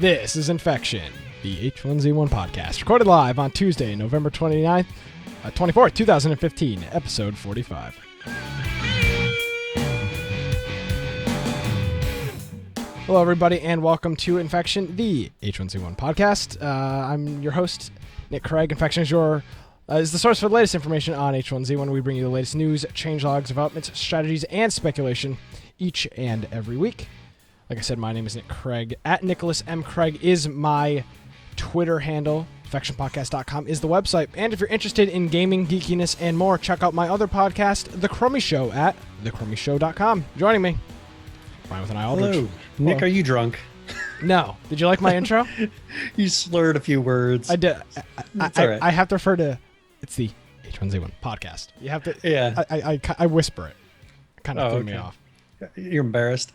This is Infection, the H1Z1 podcast, recorded live on Tuesday, November 24th, 2015, episode 45. Hello, everybody, and welcome to Infection, the H1Z1 podcast. I'm your host, Nick Craig. Infection is the source for the latest information on H1Z1. We bring you the latest news, changelogs, developments, strategies, and speculation each and every week. Like I said, my name is Nick Craig. At Nicholas M. Craig is my Twitter handle. InfectionPodcast.com is the website. And if you're interested in gaming, geekiness, and more, check out my other podcast, The Crummy Show, at thecrummyshow.com. Joining me, Brian with an eye Aldrich. Hello. Nick, are you drunk? No. Did you like my intro? You slurred a few words. I did. It's all right. I have to refer to, it's the H1Z1 podcast. You have to, Yeah. I whisper it. It kind of threw me off. You're embarrassed.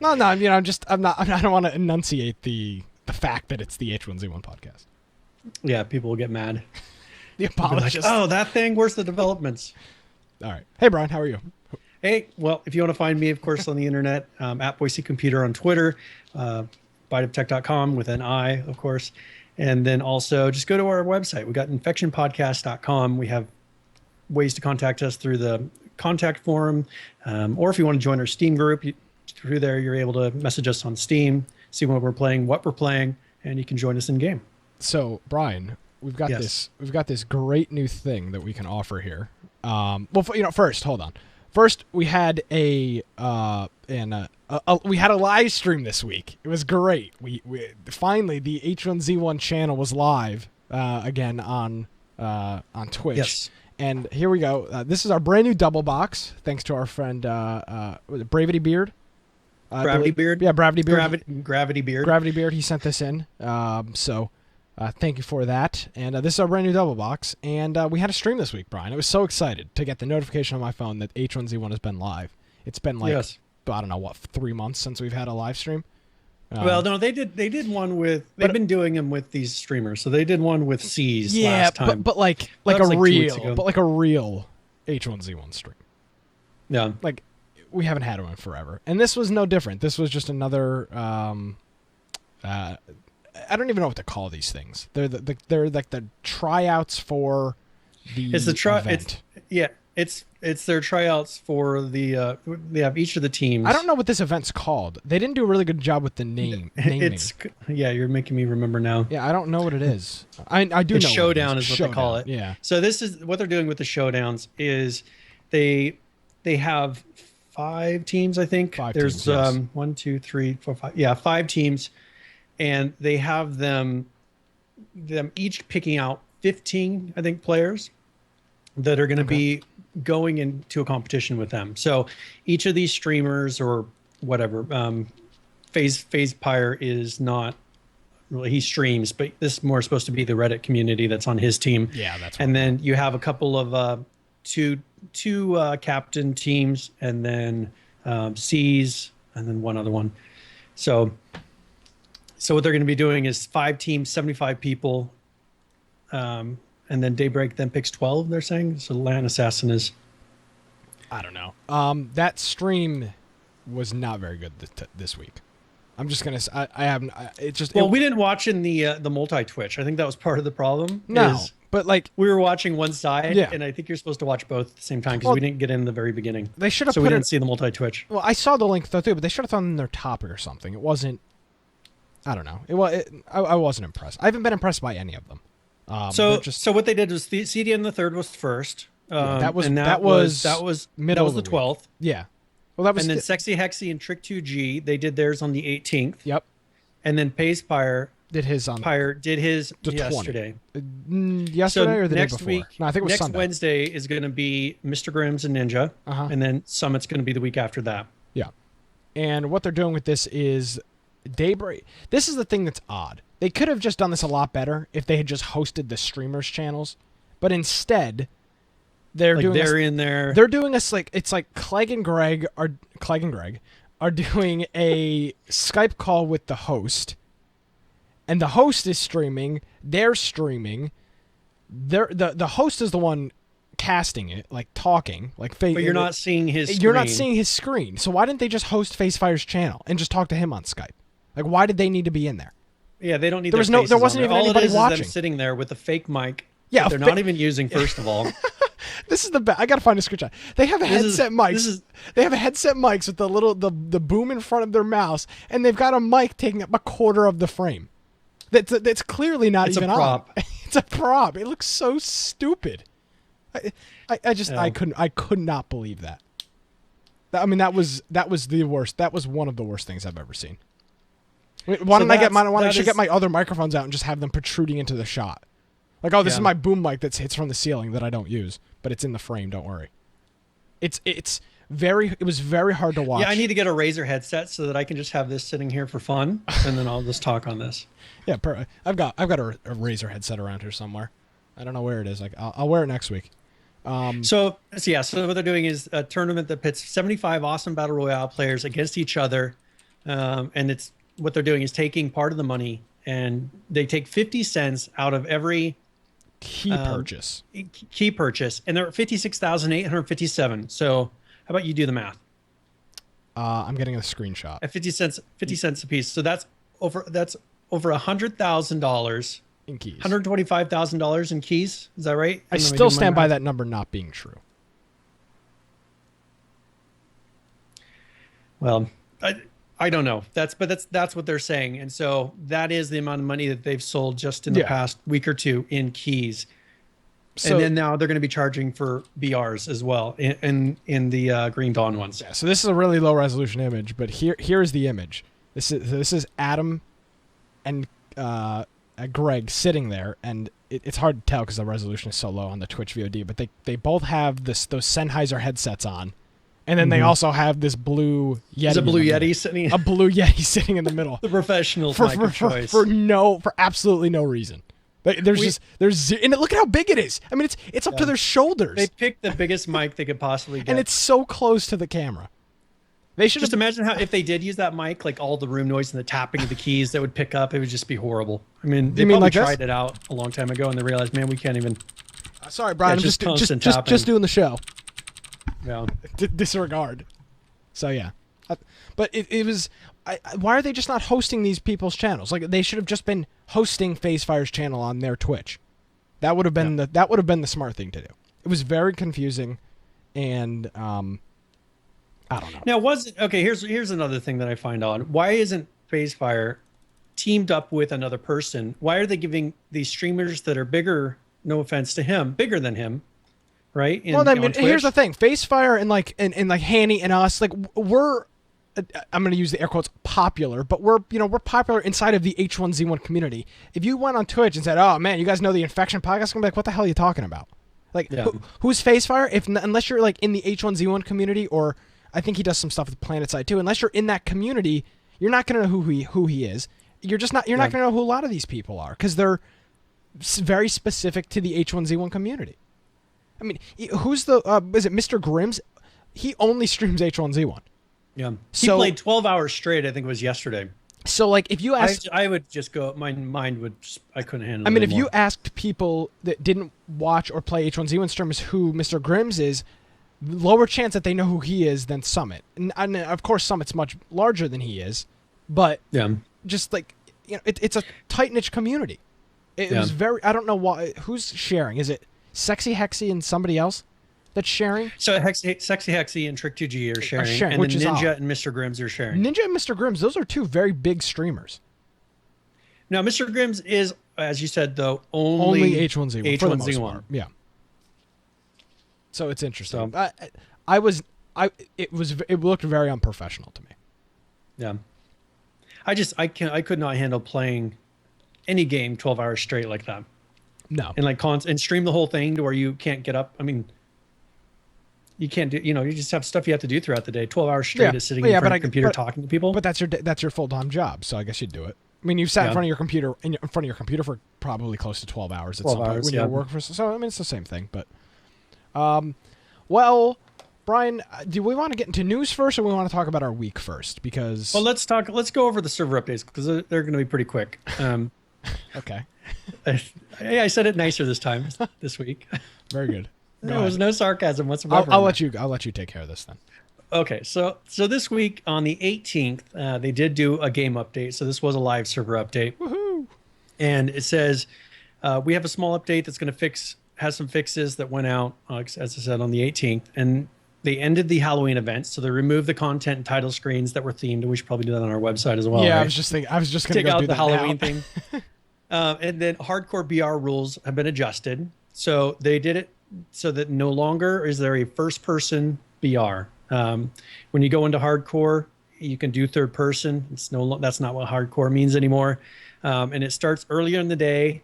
No, I don't want to enunciate the fact that it's the H1Z1 podcast. Yeah, people will get mad. The apologist. Like, oh, that thing? Where's the developments? All right. Hey, Brian, how are you? Hey, well, if you want to find me, of course, on the internet, at Boise Computer on Twitter, biteoftech.com with an I, of course. And then also just go to our website. We got infectionpodcast.com. We have ways to contact us through the contact forum. Or if you want to join our Steam group, through there, you're able to message us on Steam, see what we're playing, and you can join us in game. So, Brian, we've got this great new thing that we can offer here. First, hold on. First, we had a live stream this week. It was great. We finally, the H1Z1 channel was live again on Twitch. Yes. And here we go. This is our brand new double box, thanks to our friend Bravity Beard. Gravity Beard? Yeah, Gravity Beard. Gravity Beard. Gravity Beard, he sent this in. So thank you for that. And this is our brand new double box. And we had a stream this week, Brian. I was so excited to get the notification on my phone that H1Z1 has been live. It's been I don't know, 3 months since we've had a live stream? Well, no, they did one with, they've been doing them with these streamers. So they did one with C's last time. But like a real H1Z1 stream. Yeah. Like, we haven't had one forever. And this was no different. This was just another, I don't even know what to call these things. They're like the tryouts for the event. It's their tryouts for the, they have each of the teams. I don't know what this event's called. They didn't do a really good job with the naming. You're making me remember now. Yeah, I don't know what it is. I do know. Showdown is what they call it. Yeah. So this is what they're doing with the showdowns is they have 5 teams, I think. There's teams, yes. 1, 2, 3, 4, 5. Yeah, 5 teams, and they have them each picking out 15, I think, players that are going to be going into a competition with them. So each of these streamers or whatever, FaZe Pyre is not really, he streams, but this is more supposed to be the Reddit community that's on his team. Yeah, that's. And then you have a couple of two captain teams, and then C's, and then one other one. So what they're going to be doing is 5 teams, 75 people, and then Daybreak then picks 12. They're saying so. Land Assassin is. I don't know. That stream was not very good this week. I'm just gonna. I haven't. We didn't watch in the multi Twitch. I think that was part of the problem. No. But like we were watching one side, yeah. And I think you're supposed to watch both at the same time because we didn't get in the very beginning. They should have. So we didn't see the multi Twitch. Well, I saw the link though too, but they should have thrown in their topic or something. It wasn't. I don't know. I wasn't impressed. I haven't been impressed by any of them. So what they did was the CDN the 3rd was first. That was middle of the 12th. Yeah. Well, that was. And then Sexy Hexy and Trick 2G they did theirs on the 18th. Yep. And then FaZe Pyre did his yesterday. Yesterday or the day before? Week, no, I think it was next Sunday. Wednesday is going to be Mr. Grimm's and Ninja, and then Summit's going to be the week after that. Yeah. And what they're doing with this is Daybreak. This is the thing that's odd. They could have just done this a lot better if they had just hosted the streamers' channels, but instead they're doing us like it's like Clegg and Greg are doing a Skype call with the host, and the host is streaming. They're streaming. The host is the one casting it, like talking, like but you're not seeing his screen. You're not seeing his screen. So why didn't they just host FaZe Fire's channel and just talk to him on Skype? Like, why did they need to be in there? Yeah, they don't need. There wasn't even anybody watching. All it is them sitting there with a fake mic. Yeah, that they're not even using. First of all, this is the best. I gotta find a screenshot. They have mics. They have a headset mics with the boom in front of their mouse, and they've got a mic taking up a quarter of the frame. That's clearly not even a prop. on. It's a prop. It looks so stupid. I could not believe that. I mean, that was the worst. That was one of the worst things I've ever seen. Why don't I get my other microphones out and just have them protruding into the shot? Like, oh, this is my boom mic that hits from the ceiling that I don't use, but it's in the frame. Don't worry. It was very hard to watch. Yeah, I need to get a Razer headset so that I can just have this sitting here for fun, and then I'll just talk on this. Yeah, I've got a Razer headset around here somewhere. I don't know where it is. Like, I'll wear it next week. So what they're doing is a tournament that pits 75 awesome battle royale players against each other, and what they're doing is taking part of the money, and they take 50 cents out of every key purchase, and they're at 56,857. So how about you do the math? I'm getting a screenshot. At 50 cents a piece. So that's over $100,000 in keys. $125,000 in keys. Is that right? I still stand by that number not being true. Well, I don't know. That's what they're saying. And so that is the amount of money that they've sold just in the past week or two in keys. So, and then now they're going to be charging for BRs as well in the Green Dawn ones. Yeah, so this is a really low resolution image, but here is the image. This is Adam and Greg sitting there, and it's hard to tell because the resolution is so low on the Twitch VOD, but they both have those Sennheiser headsets on. And then they also have this blue Yeti. There's a blue Yeti sitting. A blue Yeti sitting in the middle. The professional mic of choice. For absolutely no reason. And look at how big it is. I mean, it's up to their shoulders. They picked the biggest mic they could possibly get, and it's so close to the camera. They should just imagine how if they did use that mic, like all the room noise and the tapping of the keys that would pick up, it would just be horrible. I mean, they probably tried it out a long time ago, and they realized, man, we can't even. Sorry, Brian. I'm just doing the show. Yeah. Disregard. So yeah, but it was. Why are they just not hosting these people's channels? Like, they should have just been hosting FaZeFire's channel on their Twitch. That would have been the smart thing to do. It was very confusing, and I don't know. Now here's another thing that I find odd. Why isn't FaZeFire teamed up with another person? Why are they giving these streamers that are bigger? No offense to him, bigger than him. Right. Here's the thing: FaZeFire and like Hanny and us, like we're, I'm going to use the air quotes, popular, but we're popular inside of the H1Z1 community. If you went on Twitch and said, "Oh man, you guys know the Infection podcast," I'm gonna be like, "What the hell are you talking about?" Like, who's FaZeFire? Unless you're like in the H1Z1 community, or I think he does some stuff with PlanetSide too. Unless you're in that community, you're not gonna know who he is. You're not gonna know who a lot of these people are because they're very specific to the H1Z1 community. I mean, who's is it Mr. Grims? He only streams H1Z1. Yeah. He played 12 hours straight, I think it was yesterday. So, like, if you asked... I would just go... My mind would... I couldn't handle it. I mean, if you asked people that didn't watch or play H1Z1 streamers who Mr. Grims is, lower chance that they know who he is than Summit. And of course, Summit's much larger than he is. But just, like, it's a tight-knit community. It was very... I don't know why... Who's sharing? Is it Sexy Hexy and somebody else that's sharing? So Sexy Hexy and Trick2G are sharing, and then Ninja and Mr. Grims are sharing. Ninja and Mr. Grims, those are two very big streamers. Now, Mr. Grims is, as you said, though, only H1Z1 for the most part. Yeah. So it's interesting. So, it looked very unprofessional to me. Yeah. I could not handle playing any game 12 hours straight like that. No. And and stream the whole thing to where you can't get up. I mean, you can't do, you just have stuff you have to do throughout the day. 12 hours straight is sitting in front of a computer talking to people. But that's your full-time job, so I guess you'd do it. I mean, you've sat in front of your computer for probably close to 12 hours at some point when you're working for. So I mean, it's the same thing. But, well, Brian, do we want to get into news first, or we want to talk about our week first? Because let's go over the server updates because they're going to be pretty quick. Okay. I said it nicer this week. Very good. There was no sarcasm whatsoever. I'll let you take care of this then. Okay, so this week on the 18th, they did do a game update. So this was a live server update. Woohoo! And it says, we have a small update that's going to has some fixes that went out, as I said, on the 18th. And they ended the Halloween event. So they removed the content and title screens that were themed. And we should probably do that on our website as well. Yeah, right? I was just going to take go out do the that Halloween now. thing. And then hardcore BR rules have been adjusted. So they did it so that no longer is there a first person BR. When you go into hardcore, you can do third person. That's not what hardcore means anymore. And it starts earlier in the day,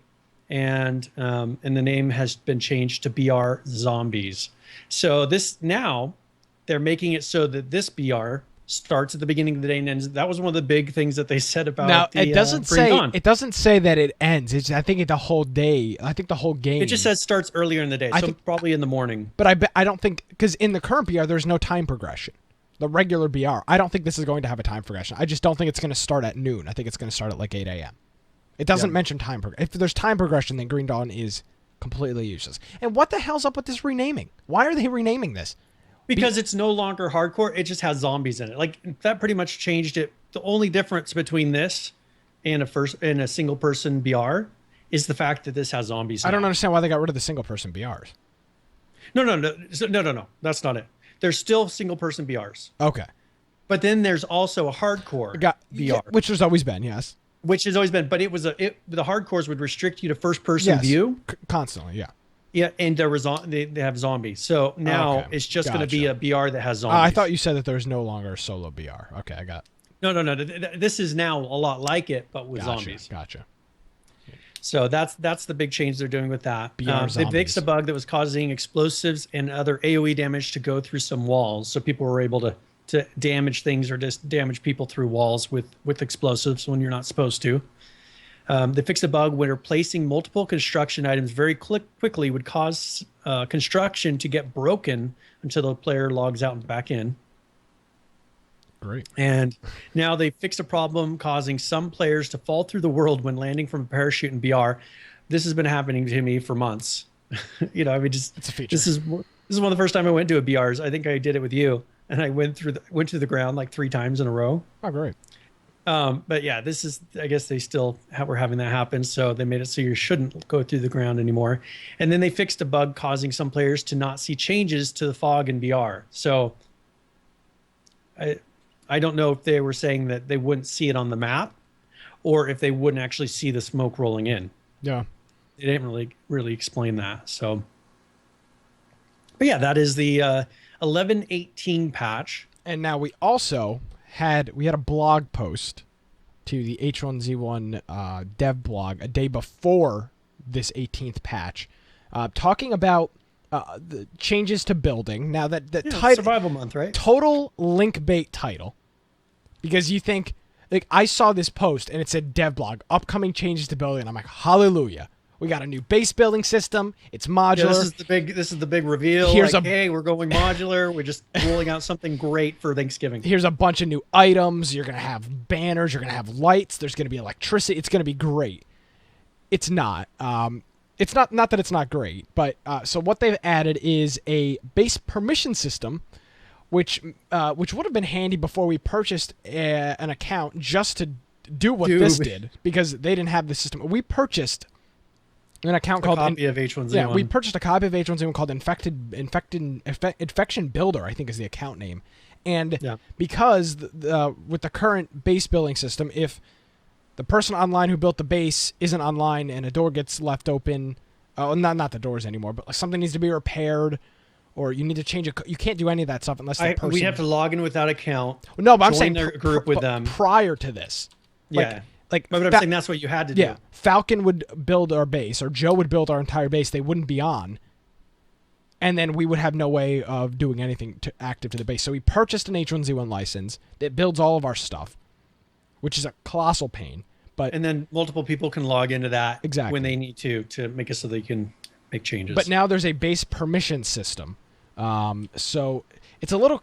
and the name has been changed to BR Zombies. So they're making it so that this BR starts at the beginning of the day and ends. That was one of the big things that they said about Now the, it doesn't Bring say On. it doesn't say that it ends. I think the whole day. I think the whole game. It just says starts earlier in the day, so probably in the morning. But I don't think, because in the current BR there's no time progression. The regular BR, I don't think this is going to have a time progression. I just don't think it's going to start at noon. I think it's going to start at like 8 a.m. It doesn't mention time progression. If there's time progression, then Green Dawn is completely useless. And what the hell's up with this renaming? Why are they renaming this? Because it's no longer hardcore. It just has zombies in it. Like, that pretty much changed it. The only difference between this and a single person BR is the fact that this has zombies. I don't understand why they got rid of the single person BRs. No. That's not it. There's still single person BRs. Okay. But then there's also a hardcore BR, which has always been, yes. Which has always been, but the hardcores would restrict you to first person view constantly, yeah. Yeah, and they have zombies. So now it's just going to be a BR that has zombies. I thought you said that there's no longer a solo BR. Okay, I got. No. This is now a lot like it, but with zombies. Gotcha. So that's the big change they're doing with that. They fixed a bug that was causing explosives and other AoE damage to go through some walls, so people were able to damage things or just damage people through walls with explosives when you're not supposed to. They fixed a bug where placing multiple construction items very quickly would cause construction to get broken until the player logs out and back in. Great. And now they fixed a problem causing some players to fall through the world when landing from a parachute in BR. This has been happening to me for months. It's a feature. This is one of the first time I went to a BRs. I think I did it with you, and I went through the ground like 3 times in a row. Oh, great. But yeah, I guess they still were having that happen. So they made it so you shouldn't go through the ground anymore. And then they fixed a bug causing some players to not see changes to the fog in BR. So I don't know if they were saying that they wouldn't see it on the map or if they wouldn't actually see the smoke rolling in. Yeah. They didn't really explain that. So, but yeah, that is the 11.18 patch. And now we also had a blog post to the H1Z1 dev blog a day before this 18th patch, talking about the changes to building. Now that the title, survival month, right? Total link bait title, because you think, like, I saw this post and it said dev blog, upcoming changes to building, and I'm like, hallelujah. We got a new base building system. It's modular. Yeah, this is the big reveal. Hey, we're going modular. We're just rolling out something great for Thanksgiving. Here's a bunch of new items. You're gonna have banners. You're gonna have lights. There's gonna be electricity. It's gonna be great. It's not. It's not that it's not great, but so what they've added is a base permission system, which would have been handy before we purchased an account just to do what this did, because they didn't have the system. We purchased an account called copy of H1Z1. Yeah, we purchased a copy of H1Z1 called Infection Builder, I think is the account name. And because with the current base building system, if the person online who built the base isn't online and a door gets left open, not the doors anymore, but something needs to be repaired, or you need to change you can't do any of that stuff unless the person. We have to log in with that account. No, but I'm saying their group with them prior to this. But I'm saying that's what you had to do. Yeah, Falcon would build our base, or Joe would build our entire base. They wouldn't be on, and then we would have no way of doing anything active to the base. So we purchased an H1Z1 license that builds all of our stuff, which is a colossal pain. And then multiple people can log into that when they need to make it so they can make changes. But now there's a base permission system, so it's a little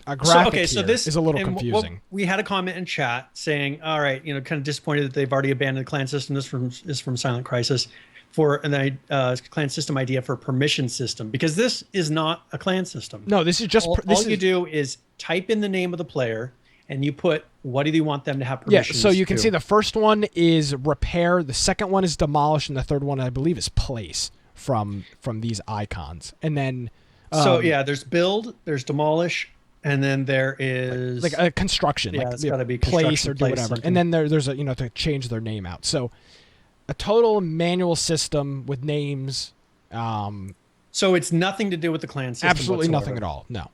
graphic this is a little confusing. We had a comment in chat saying, "All right, kind of disappointed that they've already abandoned the clan system." This is from Silent Crisis for a clan system idea for a permission system, because this is not a clan system. No, this is just all you do is type in the name of the player, and you put what do you want them to have Yeah, permissions so you can to. see the first one is repair, the second one is demolish, and the third one I believe is place from these icons. And then So yeah, there's build, there's demolish, and then there is like a construction, yeah, like it's got to be place or do place, whatever. something. And then there's a to change their name out. So a total manual system with names. So it's nothing to do with the clan system. Absolutely whatsoever. nothing at all. No.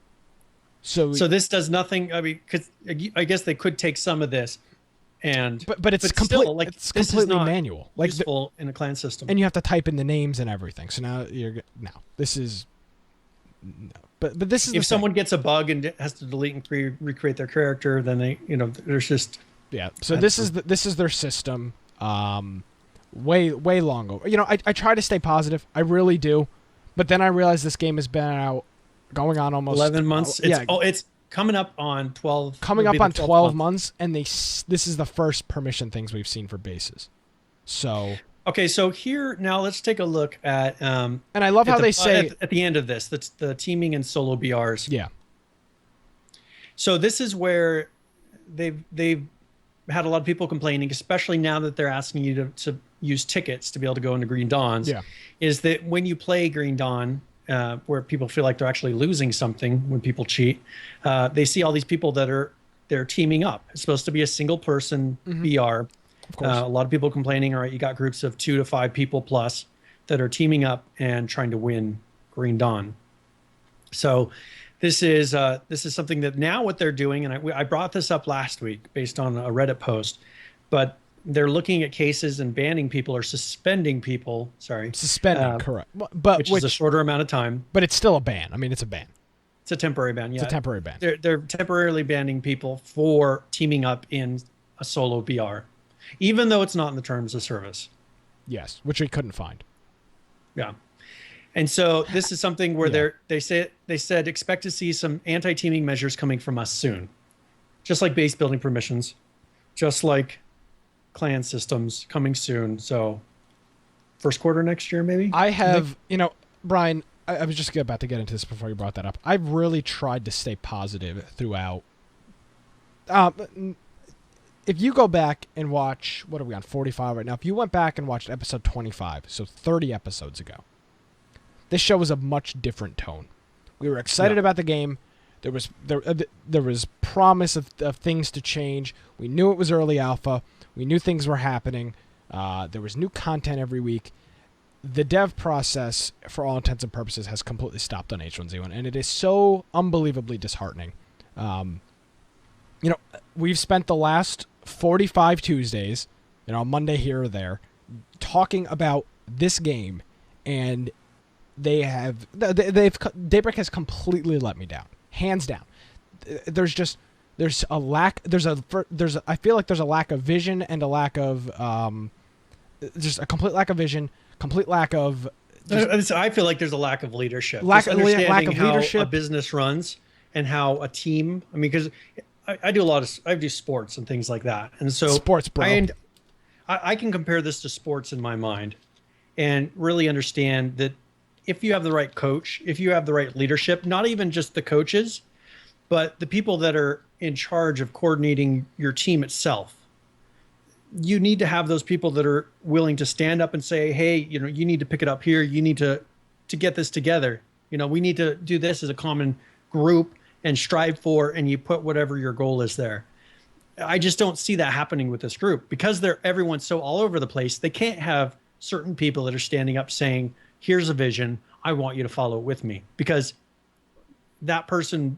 So this does nothing. I mean, because I guess they could take some of this, and but it's still, like it's this is completely not manual. Like useful in a clan system. and you have to type in the names and everything. So now this is no. But this is if someone gets a bug and has to delete and recreate their character, then they there's just yeah. So this is their system. Way long over. I try to stay positive. I really do, but then I realize this game has been out, going on almost 11 months. It's coming up on 12. Coming up on 12 months, and this is the first permission things we've seen for bases. So okay, so here now let's take a look at and I love how they say at the end of this, that's the teaming and solo BRs. Yeah. So this is where they've had a lot of people complaining, especially now that they're asking you to use tickets to be able to go into Green Dawns. Yeah. Is that when you play Green Dawn, where people feel like they're actually losing something when people cheat, they see all these people they're teaming up. It's supposed to be a single person BR. Of course. A lot of people complaining. All right, you got groups of 2 to 5 people plus that are teaming up and trying to win Green Dawn. So this is something that now what they're doing, and I brought this up last week based on a Reddit post, but they're looking at cases and banning people or suspending people. Suspending, correct. But which is a shorter amount of time. But it's still a ban. I mean, it's a ban. It's a temporary ban. Yeah, it's a temporary ban. They're temporarily banning people for teaming up in a solo BR, even though it's not in the terms of service. Yes, which we couldn't find. Yeah. And so this is something where they said expect to see some anti-teaming measures coming from us soon, just like base building permissions, just like clan systems coming soon. So first quarter next year, maybe. I have, Brian, I was just about to get into this before you brought that up. I've really tried to stay positive throughout. If you go back and watch, what are we on, 45 right now? If you went back and watched episode 25, so 30 episodes ago, this show was a much different tone. We were excited about the game. There was promise of things to change. We knew it was early alpha. We knew things were happening. There was new content every week. The dev process, for all intents and purposes, has completely stopped on H1Z1, and it is so unbelievably disheartening. We've spent the last 45 Tuesdays, Monday here or there, talking about this game, and Daybreak has completely let me down, hands down. I feel like there's a lack of vision and a lack of just a complete lack of vision, complete lack of. I feel like there's a lack of leadership. Lack of leadership, how a business runs and how a team. I mean, because I do sports and things like that, and so sports, bro. I can compare this to sports in my mind, and really understand that if you have the right coach, if you have the right leadership, not even just the coaches, but the people that are in charge of coordinating your team itself, you need to have those people that are willing to stand up and say, hey, you need to pick it up here. You need to get this together. We need to do this as a common group and strive for, and you put whatever your goal is there. I just don't see that happening with this group because everyone's so all over the place. They can't have certain people that are standing up saying, here's a vision. I want you to follow it with me, because that person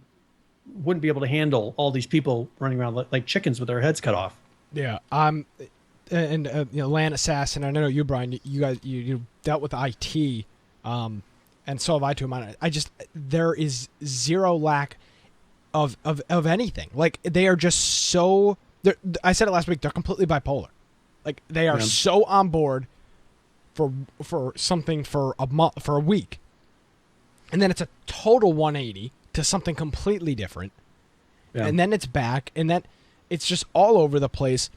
wouldn't be able to handle all these people running around like chickens with their heads cut off. Yeah. Land Assassin. I know you, Brian. You guys, you dealt with IT, and so have I to a minor. There is zero lack of anything. Like, they are just so. I said it last week. They're completely bipolar. Like, they are so on board for something for a week, and then it's a total 180 to something completely different, and then it's back, and then it's just all over the place.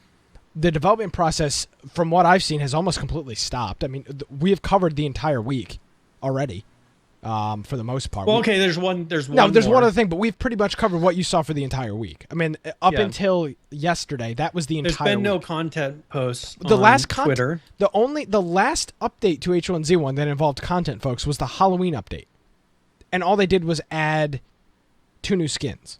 The development process, from what I've seen, has almost completely stopped. I mean, we have covered the entire week already. for the most part. Well, okay, there's one. There's one more. other thing, but we've pretty much covered what you saw for the entire week. I mean, up until yesterday, that was the entire. There's been no week. Content posts. The on last Twitter. The last update to H1Z1 that involved content, folks, was the Halloween update, and all they did was add 2 new skins.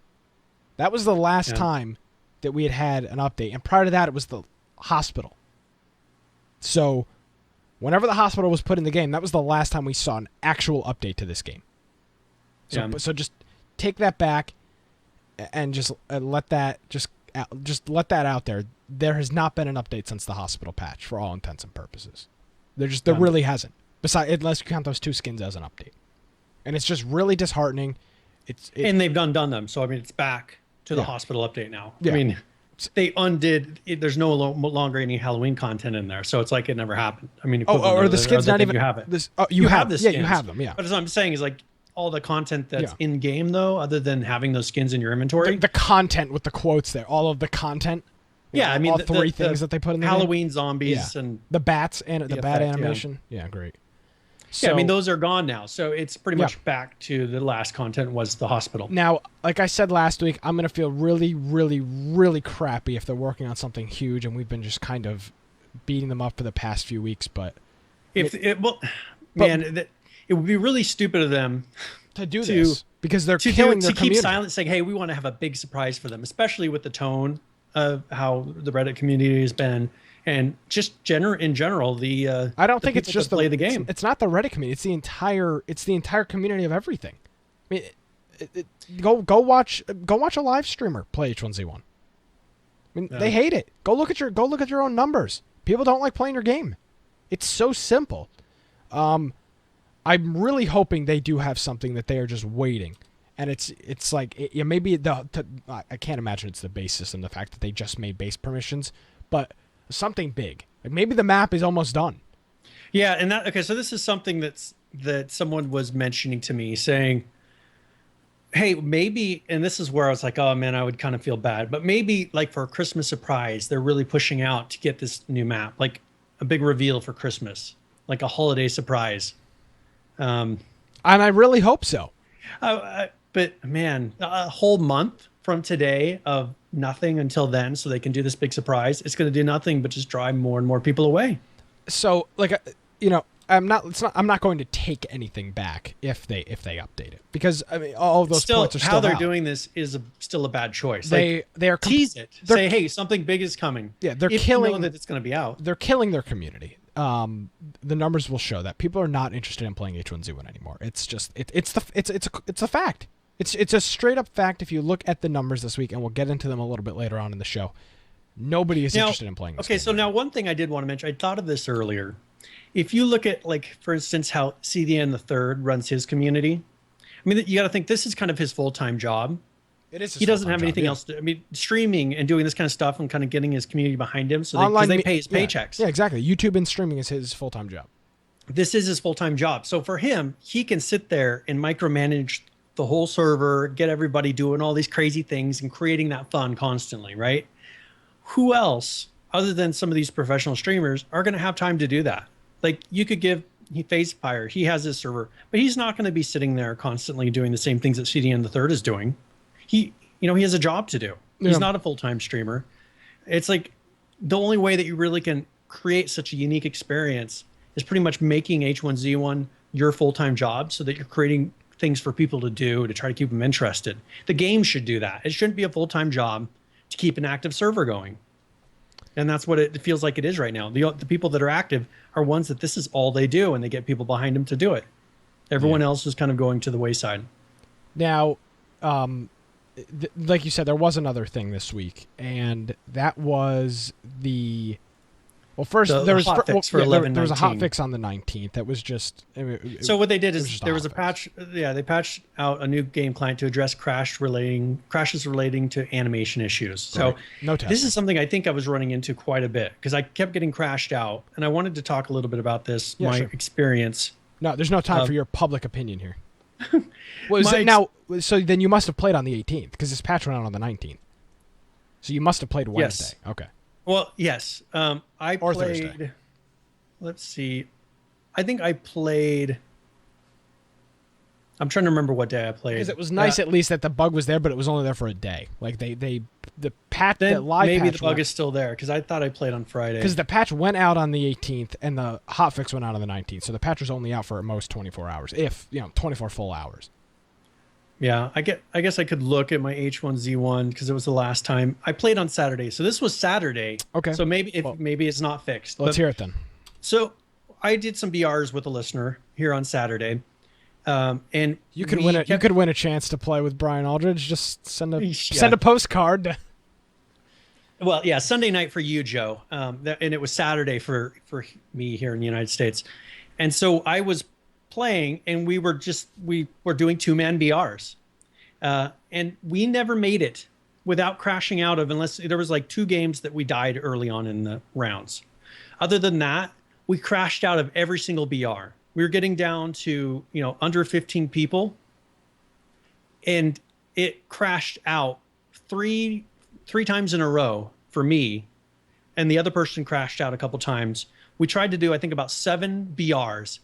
That was the last time that we had an update, and prior to that, it was the hospital. So, whenever the hospital was put in the game, that was the last time we saw an actual update to this game. So just take that back, and just let that let that out there. There has not been an update since the hospital patch, for all intents and purposes. There really hasn't. Unless you count those 2 skins as an update, and it's just really disheartening. And they've done them, so I mean, it's back to the hospital update now. Yeah. I mean, they undid. There's no longer any Halloween content in there, so it's like it never happened. I mean, or the skins not even. You have it. You have the skins. skins. You have them. Yeah. But what I'm saying is like all the content that's in game though, other than having those skins in your inventory. The content with the quotes there, all of the content. I mean, all 3 things that they put in the Halloween game. zombies and the bats and the bat effect, animation. Yeah, great. So, I mean, those are gone now. So it's pretty much back to the last content was the hospital. Now, like I said last week, I'm going to feel really, really, really crappy if they're working on something huge and we've been just kind of beating them up for the past few weeks. But it would be really stupid of them to do this because they're killing their community. Keep silent, saying, "Hey, we want to have a big surprise for them," especially with the tone of how the Reddit community has been. And just in general, I don't think it's just play the game. It's not the Reddit community. It's the entire community of everything. I mean, go watch a live streamer play H1Z1. I mean, they hate it. Go look at your own numbers. People don't like playing your game. It's so simple. I'm really hoping they do have something that they are just waiting. And it's like maybe I can't imagine it's the base system, the fact that they just made base permissions, but something big. Like maybe the map is almost done. Yeah, and so this is something that someone was mentioning to me, saying, hey, maybe, and this is where I was like, oh man, I would kind of feel bad, but maybe like for a Christmas surprise, they're really pushing out to get this new map, like a big reveal for Christmas, like a holiday surprise. And I really hope so. But man, a whole month from today of nothing until then, so they can do this big surprise, it's going to do nothing but just drive more and more people away. So, I'm not going to take anything back if they update it, because I mean all of those points are still how they're out. Doing this is still a bad choice. They are tease it. Say, hey, something big is coming. Yeah, they're if killing. You know that it's going to be out. They're killing their community. The numbers will show that people are not interested in playing H1Z1 anymore. It's just it's a fact. It's a straight up fact. If you look at the numbers this week, and we'll get into them a little bit later on in the show, nobody is interested in playing this game. So now one thing I did want to mention, I thought of this earlier. If you look at, like, for instance, how CDN the Third runs his community, I mean, you got to think this is kind of his full-time job. It is. He doesn't have anything else to, I mean, streaming and doing this kind of stuff and kind of getting his community behind him, so they pay his paychecks. Yeah, exactly. YouTube and streaming is his full-time job. This is his full-time job. So for him, he can sit there and micromanage the whole server, get everybody doing all these crazy things and creating that fun constantly, right? Who else, other than some of these professional streamers, are going to have time to do that? Like, you could give FaceFire, he has his server, but he's not going to be sitting there constantly doing the same things that CDN the Third is doing. He has a job to do. Yeah. He's not a full-time streamer. It's like the only way that you really can create such a unique experience is pretty much making H1Z1 your full-time job, so that you're creating things for people to do to try to keep them interested. The game should do that. It shouldn't be a full-time job to keep an active server going. And that's what it feels like it is right now. The people that are active are ones that this is all they do, and they get people behind them to do it. Everyone else is kind of going to the wayside. Now, like you said, there was another thing this week, and that was the... Well, first, there was a hot fix on the 19th. That was just... So what they did is there was a patch. Yeah, they patched out a new game client to address crashes relating to animation issues. So no testing. This is something I think I was running into quite a bit, because I kept getting crashed out, and I wanted to talk a little bit about this, experience. No, there's no time for your public opinion here. So then you must have played on the 18th, because this patch went out on the 19th. So you must have played Wednesday. Yes. Okay. Well, yes. I played. Thursday. Let's see. I think I played I'm trying to remember what day I played. Because it was nice at least that the bug was there, but it was only there for a day. Like the patch, the live maybe patch the bug is still there because I thought I played on Friday. Because the patch went out on the 18th and the hotfix went out on the 19th, so the patch was only out for at most 24 hours, if 24 full hours. Yeah, I guess I could look at my H1Z1 because it was the last time I played on Saturday. So this was Saturday. Okay. So maybe it's not fixed. Let's hear it then. So I did some BRs with a listener here on Saturday. And you could win a chance to play with Brian Aldridge. Just send a postcard. Well, yeah, Sunday night for you, Joe, and it was Saturday for me here in the United States, and so I was playing, and we were doing 2-man BRs, and we never made it without crashing out of, unless there was like 2 games that we died early on in the rounds. Other than that, we crashed out of every single BR. We were getting down to, under 15 people, and it crashed out three times in a row for me, and the other person crashed out a couple times. We tried to do, I think, about 7 BRs,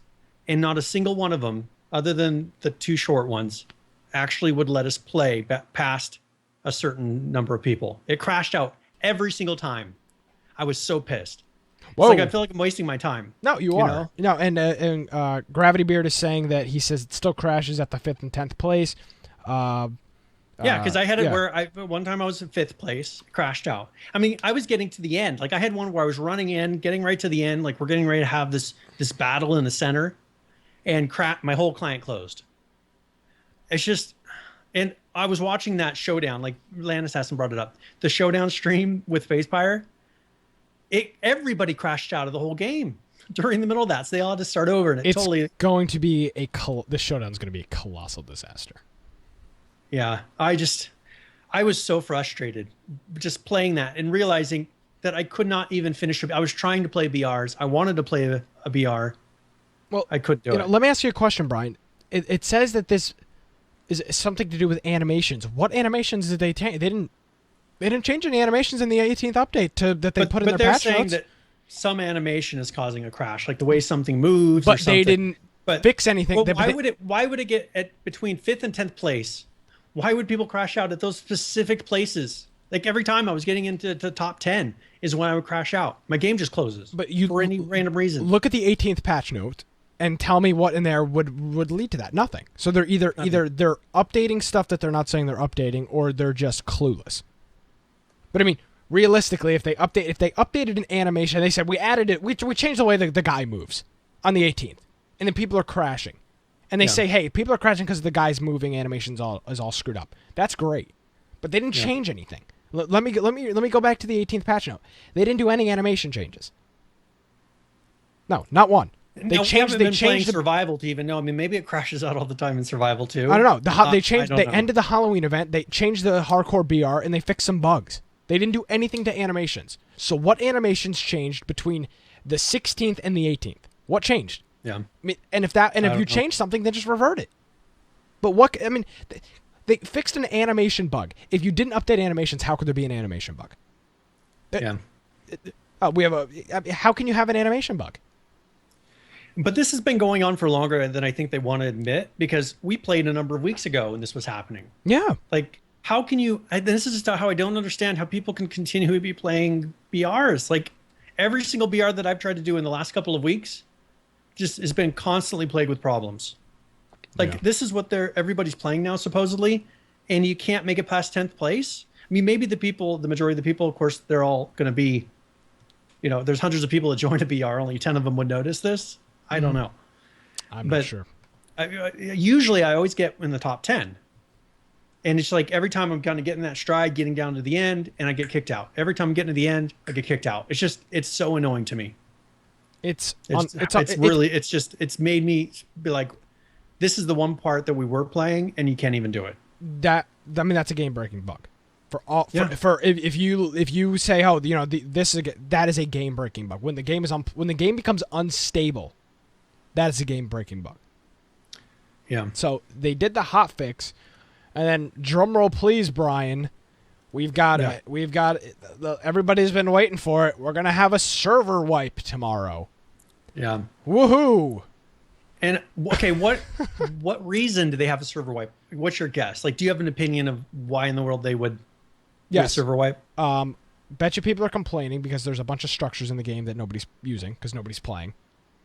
and not a single one of them, other than the 2 short ones, actually would let us play past a certain number of people. It crashed out every single time. I was so pissed. Whoa. It's like I feel like I'm wasting my time. No, you are. No, and Gravity Beard is saying that he says it still crashes at the 5th and 10th place. Yeah, because I had it where one time I was in 5th place, crashed out. I mean, I was getting to the end. Like I had one where I was running in, getting right to the end. Like we're getting ready to have this battle in the center, and my whole client closed. It's just, and I was watching that showdown. Like Lannis hasn't brought it up. The showdown stream with Facepire. Everybody crashed out of the whole game during the middle of that, so they all had to start over. And it's going to be the showdown's going to be a colossal disaster. Yeah, I was so frustrated just playing that and realizing that I could not even finish. I was trying to play BRs. I wanted to play a BR. Well, I couldn't do it. Let me ask you a question, Brian. It says that this is something to do with animations. What animations did they change? They didn't change any animations in the 18th update that they put in their patch notes. But they're saying that some animation is causing a crash, like the way something moves. But or something. They didn't fix anything. Well, why would it get at between 5th and 10th place? Why would people crash out at those specific places? Like every time I was getting into the top 10 is when I would crash out. My game just closes. But for any random reason. Look at the 18th patch note and tell me what in there would lead to that. Nothing. So they're either they're updating stuff that they're not saying they're updating, or they're just clueless. But I mean, realistically, if they updated an animation, they said we added it, we changed the way the guy moves on the 18th, and then people are crashing, and they say, hey, people are crashing because the guy's moving animations is all screwed up. That's great, but they didn't change anything. Let me go back to the 18th patch note. They didn't do any animation changes. No, not one. They changed survival to even know. I mean, maybe it crashes out all the time in survival too. I don't know. They ended the Halloween event. They changed the hardcore BR, and they fixed some bugs. They didn't do anything to animations. So what animations changed between the 16th and the 18th? What changed? Yeah. I mean, if you change something, then just revert it. But they fixed an animation bug. If you didn't update animations, how could there be an animation bug? Yeah. How can you have an animation bug? But this has been going on for longer than I think they want to admit, because we played a number of weeks ago when this was happening. Yeah. Like, how can you? This is just how I don't understand how people can continue to be playing BRs. Like every single BR that I've tried to do in the last couple of weeks, just has been constantly plagued with problems. Like this is what everybody's playing now supposedly, and you can't make it past 10th place. I mean, maybe the majority of the people, of course, they're all going to be, there's hundreds of people that join a BR. Only 10 of them would notice this. I don't know. I'm not sure. Usually, I always get in the top 10. And it's like every time I'm kind of getting that stride, getting down to the end, and I get kicked out. Every time I'm getting to the end, I get kicked out. It's so annoying to me. It's made me be like, this is the one part that we were playing, and you can't even do it. That's a game breaking bug. If you say, oh, that is a game breaking bug. When the game becomes unstable, that is a game breaking bug. Yeah. So they did the hot fix. And then, drum roll, please, Brian. We've got it. Everybody's been waiting for it. We're gonna have a server wipe tomorrow. Yeah. Woohoo! And okay, what reason do they have a server wipe? What's your guess? Like, do you have an opinion of why in the world they would do a Yes. server wipe? Bet you people are complaining because there's a bunch of structures in the game that nobody's using because nobody's playing.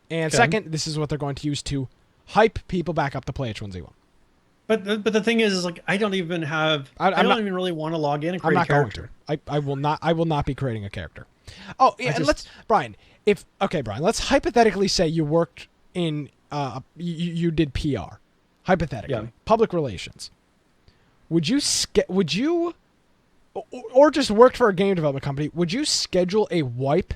And Okay. second, this is what they're going to use to hype people back up to play H1Z1. But the thing is like I don't even have I don't not- even really want to log in and I'm create a not going character. to. I will not be creating a character. Oh, yeah, and just- Brian, let's hypothetically say you worked in you did PR. Hypothetically. Yeah. Public relations. Would you or just worked for a game development company, would you schedule a wipe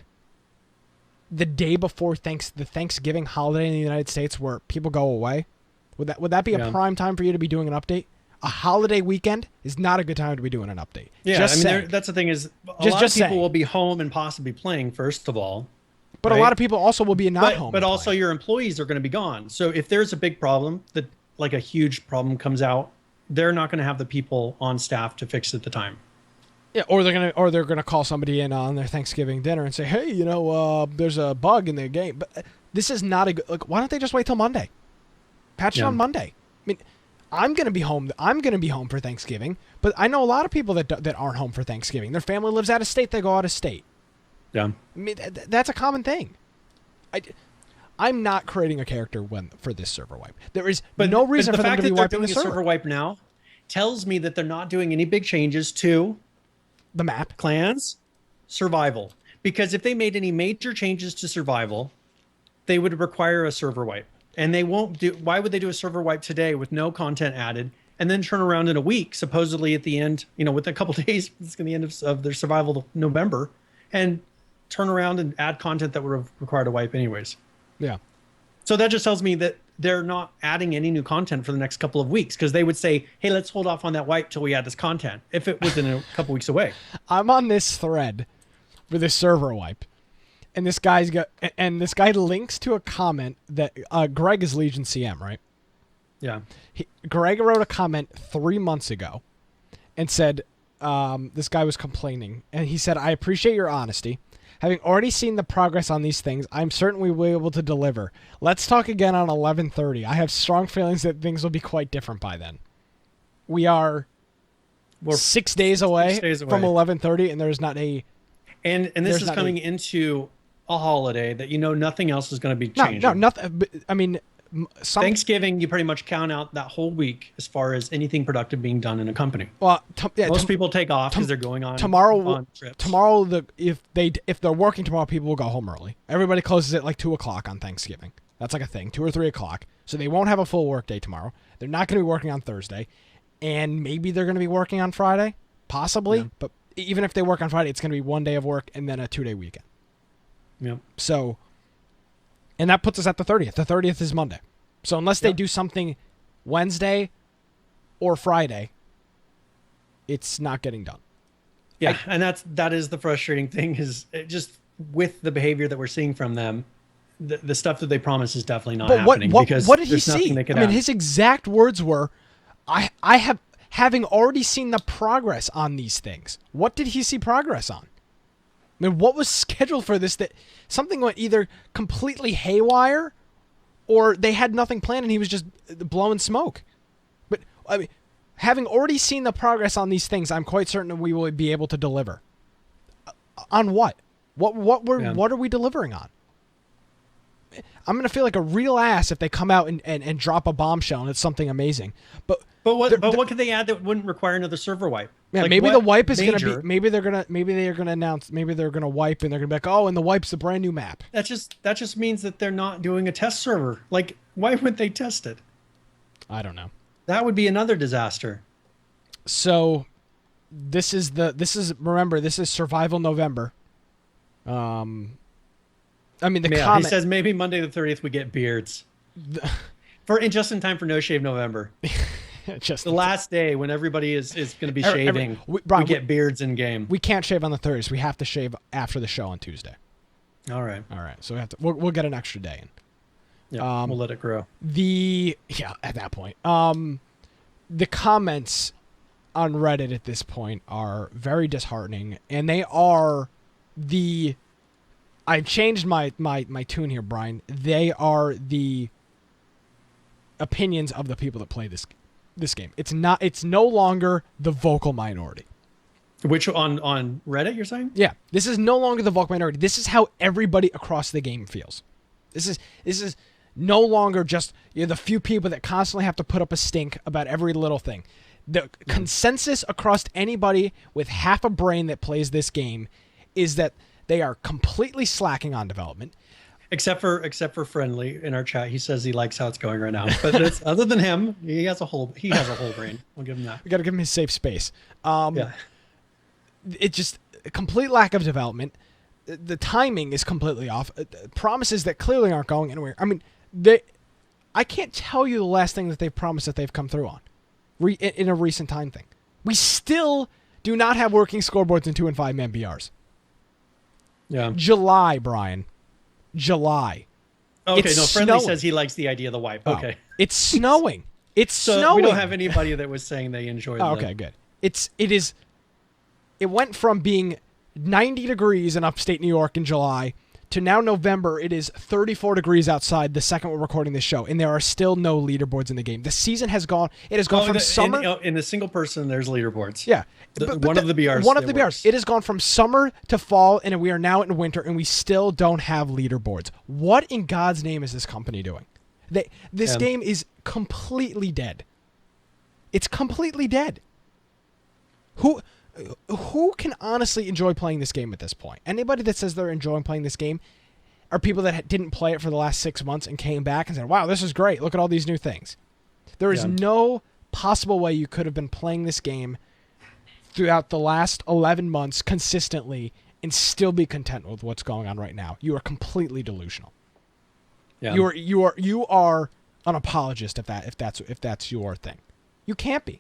the day before the Thanksgiving holiday in the United States where people go away? Would that be a prime time for you to be doing an update? A holiday weekend is not a good time to be doing an update. Yeah, Just I mean saying. that's the thing is a lot Just of people saying. will be home and possibly playing first of all. But a right? lot of people also will be not home. But and also playing. your employees are going to be gone. So if there's a big problem that like a huge problem comes out, they're not going to have the people on staff to fix it at the time. Yeah, or they're gonna call somebody in on their Thanksgiving dinner and say, hey, there's a bug in the game. But this is not a good. Like, why don't they just wait till Monday? Patch it on Monday. I mean, I'm gonna be home. I'm gonna be home for Thanksgiving. But I know a lot of people that aren't home for Thanksgiving. Their family lives out of state. They go out of state. Yeah. I mean, that's a common thing. I'm not creating a character for this server wipe. There is no reason for them to be wiping the doing a server server. wipe now tells me that they're not doing any big changes to The map. clans, survival. Because if they made any major changes to survival, they would require a server wipe. And they won't do. Why would they do a server wipe today with no content added and then turn around in a week, supposedly at the end, with a couple days, it's going to the end of their survival November, and turn around and add content that would have required a wipe anyways. Yeah. So that just tells me that they're not adding any new content for the next couple of weeks because they would say, hey, let's hold off on that wipe till we add this content if it was in a couple weeks away. I'm on this thread for this server wipe, and this guy links to a comment that Greg is Legion CM, right? Yeah. Greg wrote a comment 3 months ago and said this guy was complaining, and he said, I appreciate your honesty. Having already seen the progress on these things, I'm certain we will be able to deliver. Let's talk again on 11:30. I have strong feelings that things will be quite different by then. We're 6 days away from 11:30, and there's not a... And this is coming into a holiday that nothing else is going to be changing. No, nothing. I mean... Thanksgiving, you pretty much count out that whole week as far as anything productive being done in a company. Well, most people take off because they're going on trips. Tomorrow, if they're working tomorrow, people will go home early. Everybody closes at like 2:00 on Thanksgiving. That's like a thing, 2 or 3 o'clock. So they won't have a full work day tomorrow. They're not going to be working on Thursday, and maybe they're going to be working on Friday, possibly. Yeah. But even if they work on Friday, it's going to be 1 day of work and then a 2-day weekend. Yeah. So. And that puts us at the 30th. The 30th is Monday. So unless they do something Wednesday or Friday, it's not getting done. Yeah, and that is the frustrating thing is just with the behavior that we're seeing from them, the stuff that they promise is definitely not happening. What did he see? I mean, his exact words were, having already seen the progress on these things. What did he see progress on? I mean, what was scheduled for this? That something went either completely haywire, or they had nothing planned and he was just blowing smoke. But I mean, having already seen the progress on these things, I'm quite certain that we will be able to deliver. On what? What are we delivering on? I'm gonna feel like a real ass if they come out and drop a bombshell and it's something amazing. But what could they add that wouldn't require another server wipe? Yeah, like maybe the wipe is going to be. Maybe they're gonna announce. Maybe they're gonna wipe and they're gonna be like, oh, and the wipe's a brand new map. That just means that they're not doing a test server. Like, why would they test it? I don't know. That would be another disaster. So, remember, this is Survival November. I mean, comment. He says maybe Monday the 30th we get beards. Just in time for No Shave November. Just the last day when everybody is going to be shaving. We get beards in game. We can't shave on the 30th. We have to shave after the show on Tuesday. All right. So we'll get an extra day in. Yeah, we'll let it grow. At that point. The comments on Reddit at this point are very disheartening, and they are I've changed my tune here, Brian. They are the opinions of the people that play this game. It's no longer the vocal minority. Which on Reddit you're saying? Yeah, this is no longer the vocal minority. This is how everybody across the game feels. This is no longer just the few people that constantly have to put up a stink about every little thing. The consensus across anybody with half a brain that plays this game is that they are completely slacking on development. Except for Friendly in our chat, he says he likes how it's going right now. But other than him, he has a whole brain. I'll give him that. We got to give him his safe space. Yeah. It's just a complete lack of development. The timing is completely off. Promises that clearly aren't going anywhere. I mean, I can't tell you the last thing that they've promised that they've come through on in a recent time thing. We still do not have working scoreboards in 2 and 5 man BRs. Yeah. July, Brian. July. Okay, it's Friendly snowing. says he likes the idea of the wipe. Okay. It's snowing. It's so snowing. We don't have anybody that was saying they enjoyed okay, good. It went from being 90 degrees in upstate New York in July to now November. It is 34 degrees outside the second we're recording this show, and there are still no leaderboards in the game. The season has gone. It has gone from summer. In the single person, there's leaderboards. Yeah. One of the BRs. One of the BRs. It has gone from summer to fall, and we are now in winter, and we still don't have leaderboards. What in God's name is this company doing? This game is completely dead. It's completely dead. Who can honestly enjoy playing this game at this point? Anybody that says they're enjoying playing this game are people that didn't play it for the last 6 months and came back and said, wow, this is great. Look at all these new things. There is no possible way you could have been playing this game throughout the last 11 months consistently and still be content with what's going on right now. You are completely delusional. Yeah. You are an apologist if that's your thing. You can't be.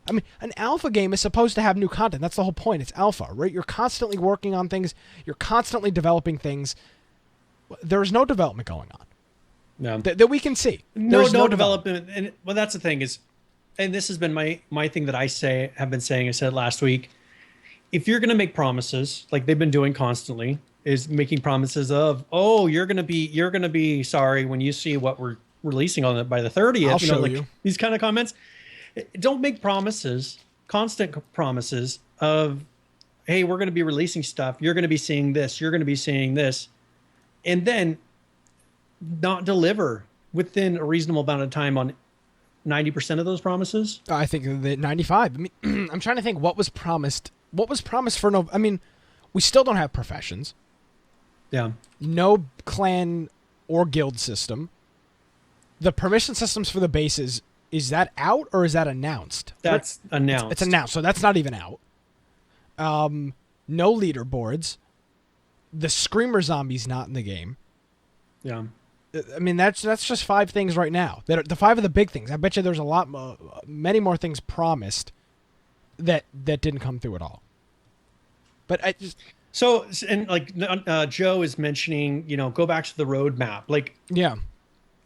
I mean, an alpha game is supposed to have new content. That's the whole point. It's alpha, right? You're constantly working on things. You're constantly developing things. There's no development going on. No. That we can see. No development. And well, that's the thing is, and this has been my thing that I said it last week. If you're going to make promises like they've been doing constantly, is making promises of, oh, you're going to be sorry when you see what we're releasing on it by the 30th. I'll show you. These kind of comments. Don't make promises, constant promises of, hey, we're going to be releasing stuff. You're going to be seeing this. You're going to be seeing this. And then not deliver within a reasonable amount of time on 90% of those promises. I think that 95. I mean, I'm trying to think what was promised. What was promised for no? I mean, we still don't have professions. Yeah. No clan or guild system. The permission systems for the bases, is that out or is that announced? That's announced. It's announced, so that's not even out. No leaderboards. The Screamer Zombie's not in the game. Yeah. I mean, that's just 5 things right now. That are the 5 of the big things. I bet you there's many more things promised that didn't come through at all. But I just... So, and like Joe is mentioning, go back to the roadmap. Like, yeah.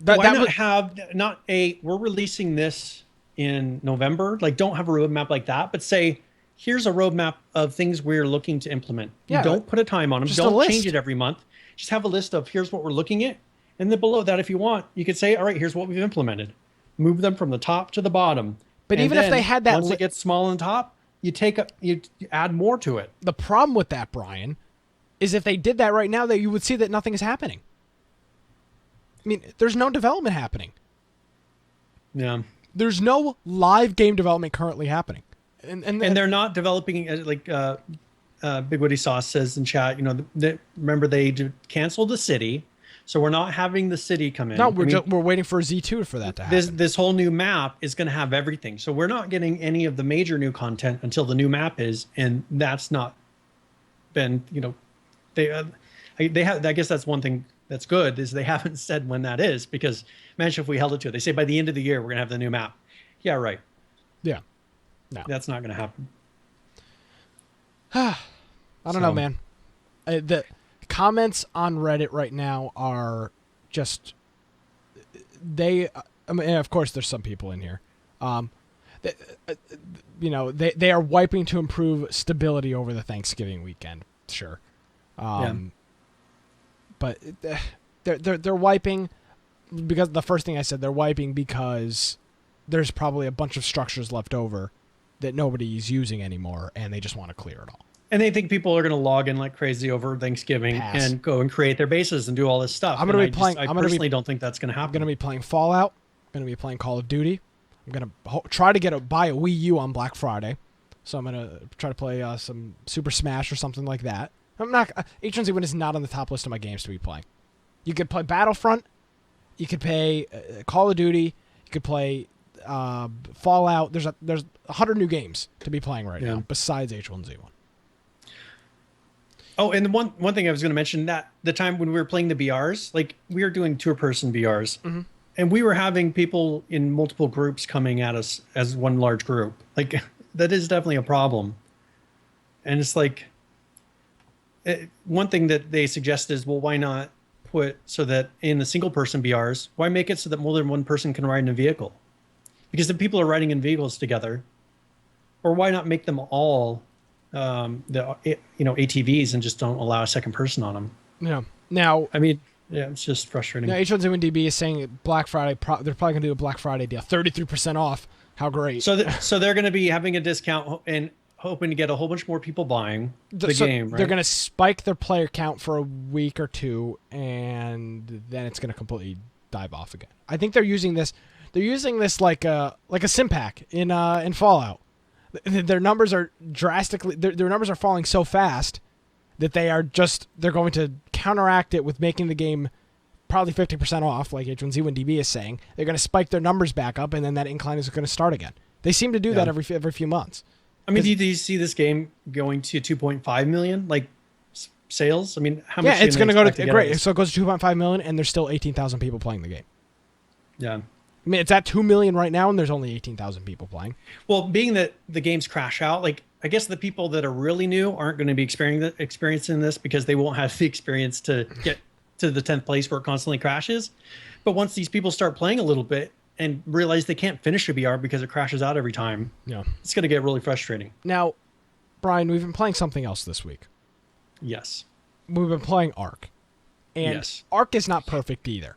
We're releasing this in November. Like, don't have a roadmap like that, but say, here's a roadmap of things we're looking to implement. Yeah, don't put a time on them. Don't change it every month. Just have a list of here's what we're looking at. And then below that, if you want, you could say, all right, here's what we've implemented. Move them from the top to the bottom. But even if they had that... Once it gets small on top, you add more to it. The problem with that, Brian, is if they did that right now, that you would see that nothing is happening. I mean, there's no development happening. Yeah. There's no live game development currently happening. And they're not developing, like Big Woody Sauce says in chat, remember they canceled the city. So we're not having the city come in. No, we're waiting for Z2 for that to happen. This whole new map is going to have everything. So we're not getting any of the major new content until the new map is, and that's not been, they have. I guess that's one thing that's good is they haven't said when that is, because imagine if we held it to it. They say by the end of the year we're going to have the new map. Yeah, right. Yeah. No, that's not going to happen. I don't know, man. The comments on Reddit right now are just I mean, of course there's some people in here they are wiping to improve stability over the Thanksgiving weekend, sure. But they're wiping. because the first thing I said, they're wiping because there's probably a bunch of structures left over that nobody's using anymore, and they just want to clear it all. And they think people are going to log in like crazy over Thanksgiving and go and create their bases and do all this stuff. I personally don't think that's going to happen. I'm going to be playing Fallout. I'm going to be playing Call of Duty. I'm going to try to buy a Wii U on Black Friday. So I'm going to try to play some Super Smash or something like that. H1Z1 is not on the top list of my games to be playing. You could play Battlefront. You could play Call of Duty. You could play Fallout. There's 100 new games to be playing right now besides H1Z1. Oh, and the one thing I was going to mention, that the time when we were playing the BRs, like we were doing two-person BRs, and we were having people in multiple groups coming at us as one large group. Like that is definitely a problem. And it's like one thing that they suggest is, well, why not put so that in the single-person BRs, why make it so that more than one person can ride in a vehicle? Because if people are riding in vehicles together, or why not make them all ATVs and just don't allow a second person on them? Yeah. Now, I mean, yeah, it's just frustrating. Now, H1Z1DB is saying Black Friday, they're probably going to do a Black Friday deal, 33% off. How great! So they're going to be having a discount and hoping to get a whole bunch more people buying the game. Right? They're going to spike their player count for a week or two, and then it's going to completely dive off again. I think they're using this. They're using this like a sim pack in Fallout. Their numbers are drastically. Their numbers are falling so fast that they're going to counteract it with making the game probably 50% off, like H1Z1DB is saying. They're going to spike their numbers back up, and then that incline is going to start again. They seem to do that every few months. I mean, do you see this game going to 2.5 million like sales? I mean, how much? Yeah, it's going to go to great. So it goes to 2.5 million, and there's still 18,000 people playing the game. Yeah. I mean, it's at 2 million right now, and there's only 18,000 people playing. Well, being that the games crash out, like I guess the people that are really new aren't going to be experiencing this because they won't have the experience to get to the 10th place where it constantly crashes. But once these people start playing a little bit and realize they can't finish a BR because it crashes out every time, it's going to get really frustrating. Now, Brian, we've been playing something else this week. Yes. We've been playing Ark. And Ark is not perfect either.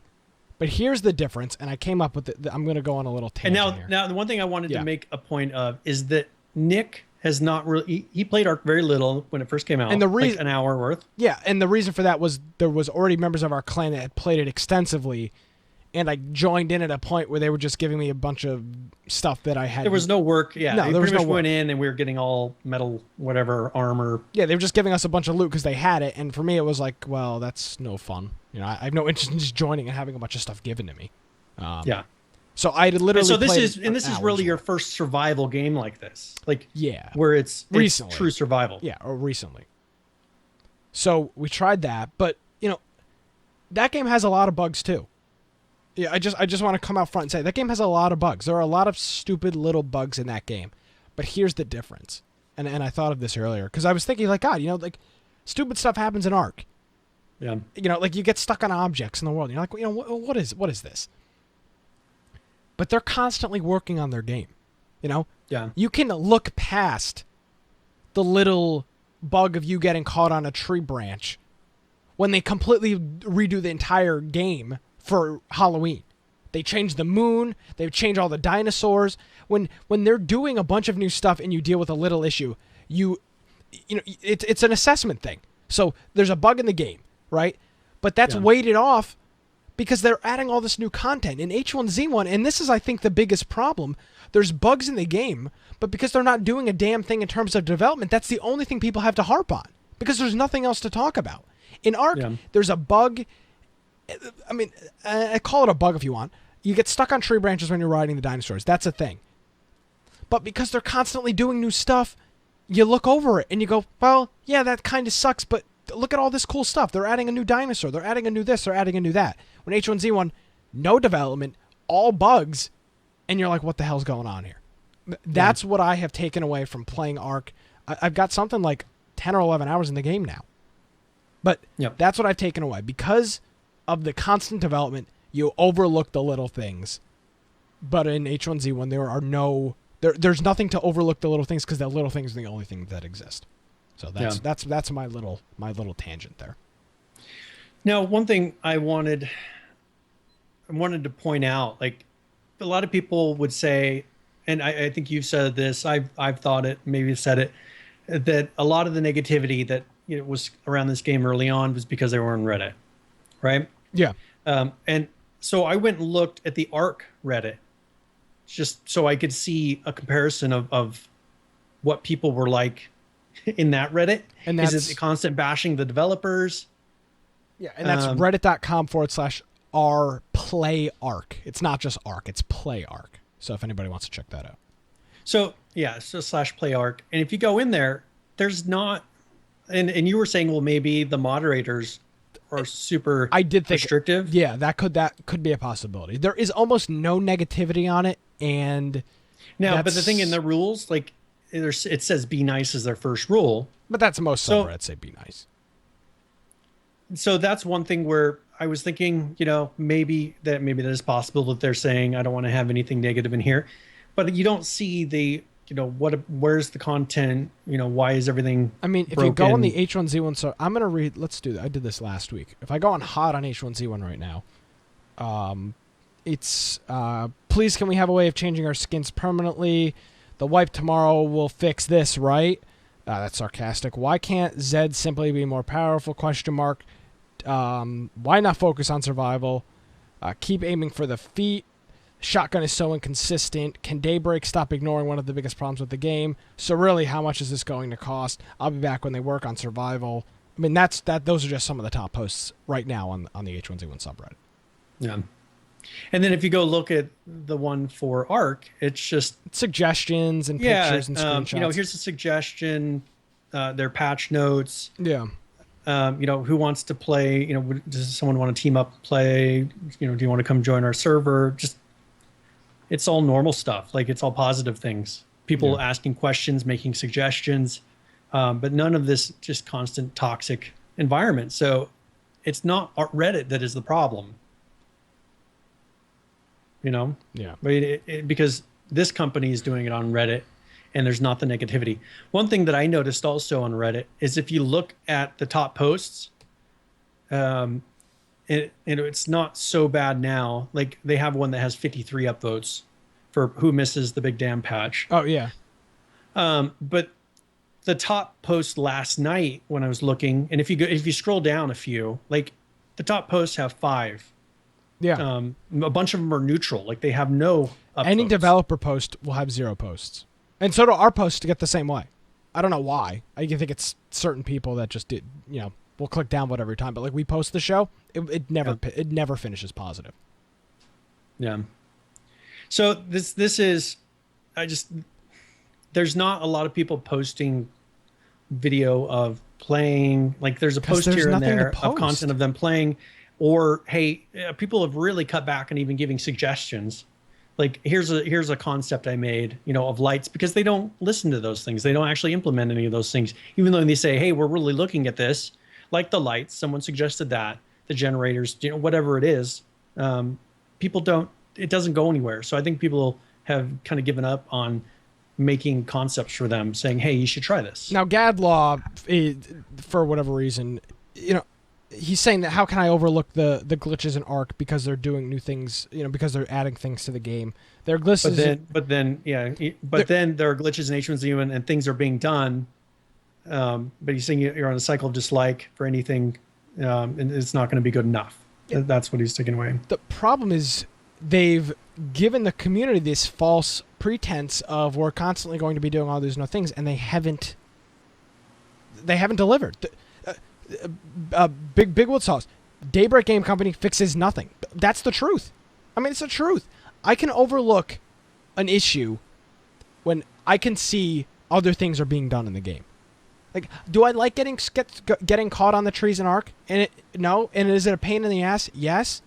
But here's the difference, and I came up with it. I'm going to go on a little tangent here. Now, the one thing I wanted to make a point of is that Nick has not really... He played Ark very little when it first came out, and like an hour worth. Yeah, and the reason for that was there was already members of our clan that had played it extensively, and I joined in at a point where they were just giving me a bunch of stuff that I had. There was no work. Yeah, no, there was no work. Went in, and we were getting all metal, whatever, armor. Yeah, they were just giving us a bunch of loot because they had it, and for me, it was like, well, that's no fun. You know, I have no interest in just joining and having a bunch of stuff given to me. So I literally. And so this is really your first survival game like this, like where it's true survival. Yeah, or recently. So we tried that, but you know, that game has a lot of bugs too. Yeah, I just want to come out front and say that game has a lot of bugs. There are a lot of stupid little bugs in that game, but here's the difference. And I thought of this earlier because I was thinking like, God, you know, like stupid stuff happens in Ark. Yeah. You know, like you get stuck on objects in the world. You're like, you know, what is this? But they're constantly working on their game. You know? Yeah. You can look past the little bug of you getting caught on a tree branch when they completely redo the entire game for Halloween. They change the moon. They change all the dinosaurs. When they're doing a bunch of new stuff and you deal with a little issue, you know, it's an assessment thing. So there's a bug in the game. Right? But that's weighted off because they're adding all this new content in H1Z1. And this is, I think, the biggest problem. There's bugs in the game, but because they're not doing a damn thing in terms of development, that's the only thing people have to harp on because there's nothing else to talk about. In Ark, there's a bug. I mean, I call it a bug if you want. You get stuck on tree branches when you're riding the dinosaurs. That's a thing. But because they're constantly doing new stuff, you look over it and you go, well, yeah, that kind of sucks, but look at all this cool stuff. They're adding a new dinosaur. They're adding a new this. They're adding a new that. When H1Z1, no development, all bugs, and you're like, what the hell's going on here? That's what I have taken away from playing Ark. I've got something like 10 or 11 hours in the game now. But that's what I've taken away. Because of the constant development, you overlook the little things. But in H1Z1, there's nothing to overlook the little things because the little things are the only thing that exist. So that's my little tangent there. Now, one thing I wanted wanted to point out, like a lot of people would say, and I think you've said this, I've thought it, maybe said it, that a lot of the negativity that was around this game early on was because they were on Reddit, right? Yeah. And so I went and looked at the ARC Reddit just so I could see a comparison of what people were like in that Reddit. And is that's it constant bashing the developers? Yeah, and that's reddit.com/r play arc. It's not just arc, it's play arc. So if anybody wants to check that out. So yeah, so /play arc. And if you go in there, there's not, and you were saying, well, maybe the moderators are super I did think restrictive. Yeah, that could be a possibility. There is almost no negativity on it, and now, but the thing in the rules, like it says be nice as their first rule. But that's most subreddits say be nice. So that's one thing where I was thinking, maybe that is possible that they're saying I don't want to have anything negative in here, but you don't see the, where's the content? Why is everything? I mean, if you go on the H1Z1, so I'm gonna read. Let's do that. I did this last week. If I go on hot on H1Z1 right now, it's please can we have a way of changing our skins permanently? The wipe tomorrow will fix this, right? That's sarcastic. Why can't Zed simply be more powerful? Question mark. Why not focus on survival? Keep aiming for the feet. Shotgun is so inconsistent. Can Daybreak stop ignoring one of the biggest problems with the game? So really, how much is this going to cost? I'll be back when they work on survival. I mean, those are just some of the top posts right now on the H1Z1 subreddit. Yeah. And then if you go look at the one for ARC, it's just suggestions and pictures and screenshots. Here's a suggestion, their patch notes. Yeah. Who wants to play? Does someone want to team up, play? Do you want to come join our server? Just, it's all normal stuff. Like, it's all positive things. People asking questions, making suggestions, but none of this just constant toxic environment. So it's not Reddit that is the problem. Yeah. But because this company is doing it on Reddit and there's not the negativity. One thing that I noticed also on Reddit is if you look at the top posts, it's not so bad now. Like, they have one that has 53 upvotes for who misses the big damn patch. Oh yeah. But the top post last night when I was looking, and if you scroll down a few, like the top posts have 5. Yeah. A bunch of them are neutral. Like, they have no upvotes. Any developer post will have 0 posts. And so do our posts to get the same way. I don't know why. I think it's certain people that just did, will click downvote every time. But like, we post the show, it never finishes positive. Yeah. So this is, there's not a lot of people posting video of playing. Like, there's a post here and there of content of them playing. Or, hey, people have really cut back on even giving suggestions. Like, here's a concept I made, of lights, because they don't listen to those things. They don't actually implement any of those things, even though they say, hey, we're really looking at this, like the lights. Someone suggested that, the generators, whatever it is. People don't. It doesn't go anywhere. So I think people have kind of given up on making concepts for them, saying, hey, you should try this. Now, Gadlaw, for whatever reason, he's saying that how can I overlook the glitches in ARC because they're doing new things, because they're adding things to the game. There are glitches. But then there are glitches in H1Z1 and things are being done. But he's saying you're on a cycle of dislike for anything, and it's not going to be good enough. Yeah. That's what he's taking away. The problem is they've given the community this false pretense of we're constantly going to be doing all these new things, and they haven't delivered. Big Wood Sauce. Daybreak Game Company fixes nothing. That's the truth. I mean, it's the truth. I can overlook an issue when I can see other things are being done in the game. Like, do I like getting caught on the trees in Ark? No. And is it a pain in the ass? Yes.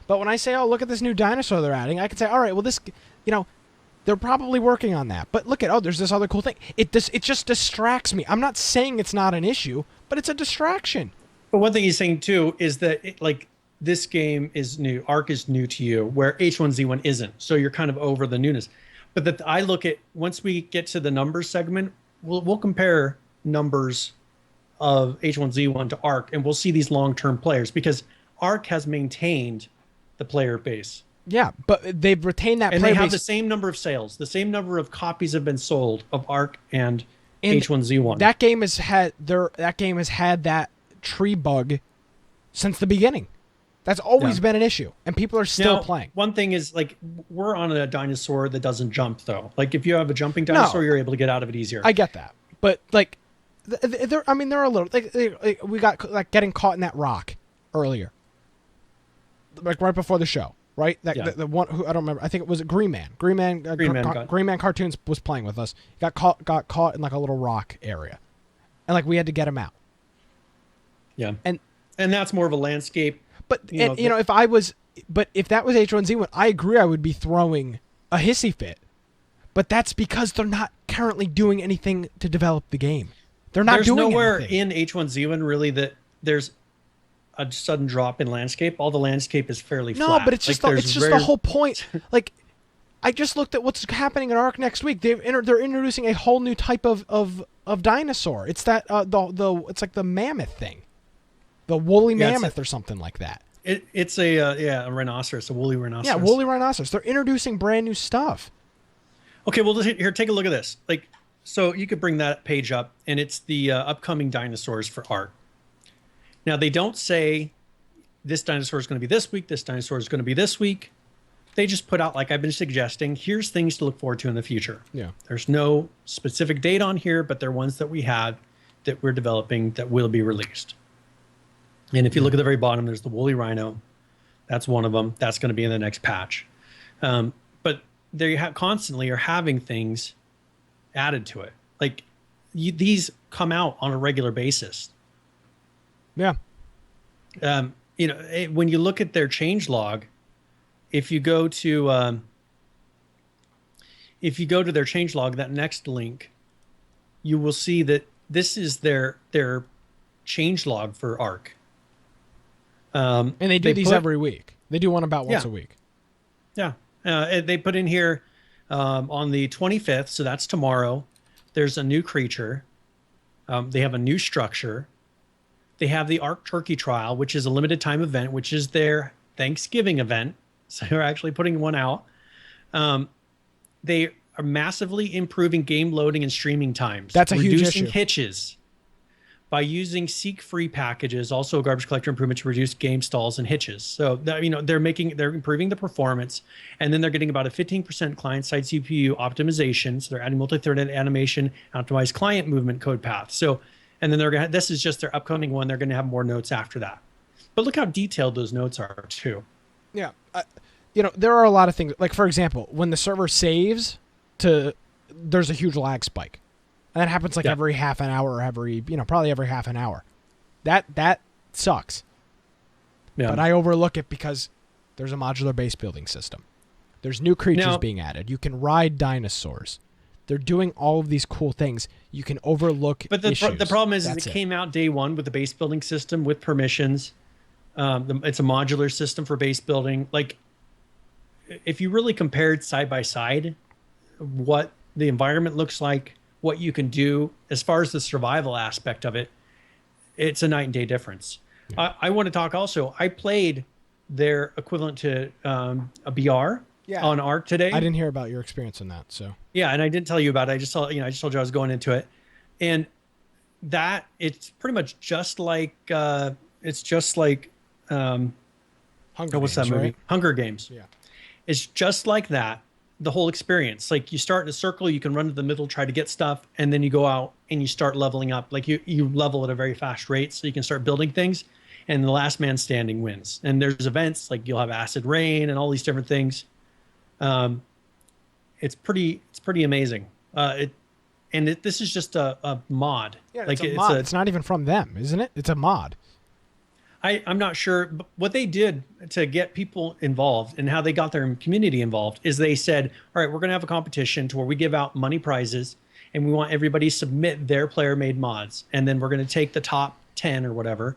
But when I say, oh, look at this new dinosaur they're adding, I can say, all right, well, this, they're probably working on that. But look at, there's this other cool thing. It just distracts me. I'm not saying it's not an issue, but it's a distraction. But one thing he's saying, too, is that, this game is new. Ark is new to you, where H1Z1 isn't. So you're kind of over the newness. But that I look at, once we get to the numbers segment, we'll compare numbers of H1Z1 to Ark, and we'll see these long-term players, because Ark has maintained the player base. Yeah, but they've retained that And player they have base. the same number of sales, the same number of copies have been sold of Ark and And H1Z1. That game has had that tree bug since the beginning. That's always been an issue, and people are still playing. One thing is, like, we're on a dinosaur that doesn't jump, though. Like, if you have a jumping dinosaur, you're able to get out of it easier. I get that, but like, they're a little like we got like getting caught in that rock earlier, like right before the show, right? The one who I don't remember. I think it was Green Man. Green Man Cartoons was playing with us. Got caught in like a little rock area, and like we had to get him out. Yeah, and that's more of a landscape. But if that was H1Z1, I agree I would be throwing a hissy fit. But that's because they're not currently doing anything to develop the game. There's nowhere anything. in H1Z1 really that there's a sudden drop in landscape. All the landscape is fairly flat. No, but it's just the whole point. Like, I just looked at what's happening in Ark next week. They're introducing a whole new type of dinosaur. It's that it's like the mammoth thing. The woolly mammoth or something like that. It's a rhinoceros, a woolly rhinoceros. Yeah, woolly rhinoceros. They're introducing brand new stuff. Okay, well, here, take a look at this. Like, so you could bring that page up, and it's the upcoming dinosaurs for Ark. Now, they don't say this dinosaur is going to be this week, this dinosaur is going to be this week. They just put out, like I've been suggesting, here's things to look forward to in the future. Yeah. There's no specific date on here, but they're ones that we have that we're developing that will be released. And if you look at the very bottom, there's the woolly rhino. That's one of them. That's going to be in the next patch. But they constantly are having things added to it. Like these come out on a regular basis. Yeah. When you look at their changelog, if you go to their changelog, that next link, you will see that this is their changelog for Ark. And they do these every week. They do one about once a week. Yeah. They put in here on the 25th, so that's tomorrow, there's a new creature. They have a new structure. They have the Ark Turkey Trial, which is a limited time event, which is their Thanksgiving event. So they're actually putting one out. They are massively improving game loading and streaming times. That's a huge reducing issue. Hitches by using seek-free packages, also a garbage collector improvement to reduce game stalls and hitches. So that, they're improving the performance, and then they're getting about a 15% client-side CPU optimization. So they're adding multi-threaded animation, optimized client movement code path. So, and then this is just their upcoming one. They're going to have more notes after that. But look how detailed those notes are too. Yeah, there are a lot of things. Like for example, when the server saves, there's a huge lag spike. And that happens like every half an hour or probably every half an hour. That sucks. Yeah. But I overlook it because there's a modular base building system. There's new creatures being added. You can ride dinosaurs. They're doing all of these cool things. You can overlook issues. The problem is it came out day one with the base building system with permissions. It's a modular system for base building. Like, if you really compared side by side what the environment looks like, what you can do as far as the survival aspect of it, it's a night and day difference. Yeah. I want to talk also, I played their equivalent to a BR on Ark today. I didn't hear about your experience in that. So yeah, and I didn't tell you about it. I just told you I was going into it. And that it's pretty much just like Hunger Games, that movie? Right? Hunger Games. Yeah. It's just like that. The whole experience, like you start in a circle, you can run to the middle, try to get stuff, and then you go out and you start leveling up. Like you level at a very fast rate, so you can start building things, and the last man standing wins. And there's events like you'll have acid rain and all these different things. It's pretty amazing. This is just a mod. Yeah, like it's a mod. It's not even from them, isn't it? It's a mod. I'm not sure, but what they did to get people involved and how they got their community involved is they said, all right, we're going to have a competition to where we give out money prizes, and we want everybody to submit their player-made mods. And then we're going to take the top 10 or whatever,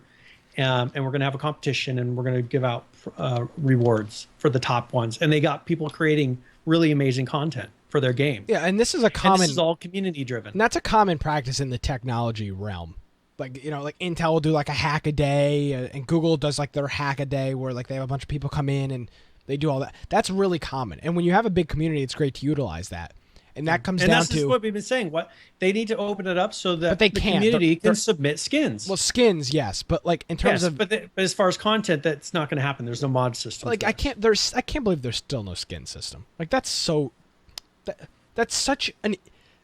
and we're going to have a competition, and we're going to give out rewards for the top ones. And they got people creating really amazing content for their game. Yeah, and this is a common... And this is all community-driven. And that's a common practice in the technology realm. like, like Intel will do like a hack a day, and Google does like their hack a day where like they have a bunch of people come in and they do all that. That's really common. And when you have a big community, it's great to utilize that. And that comes down to... And that's what we've been saying. What they need to open it up so that the community can submit skins. Well, skins, yes, but like in terms of... But as far as content, that's not going to happen. There's no mod system. Like I can't believe there's still no skin system. Like that's such an...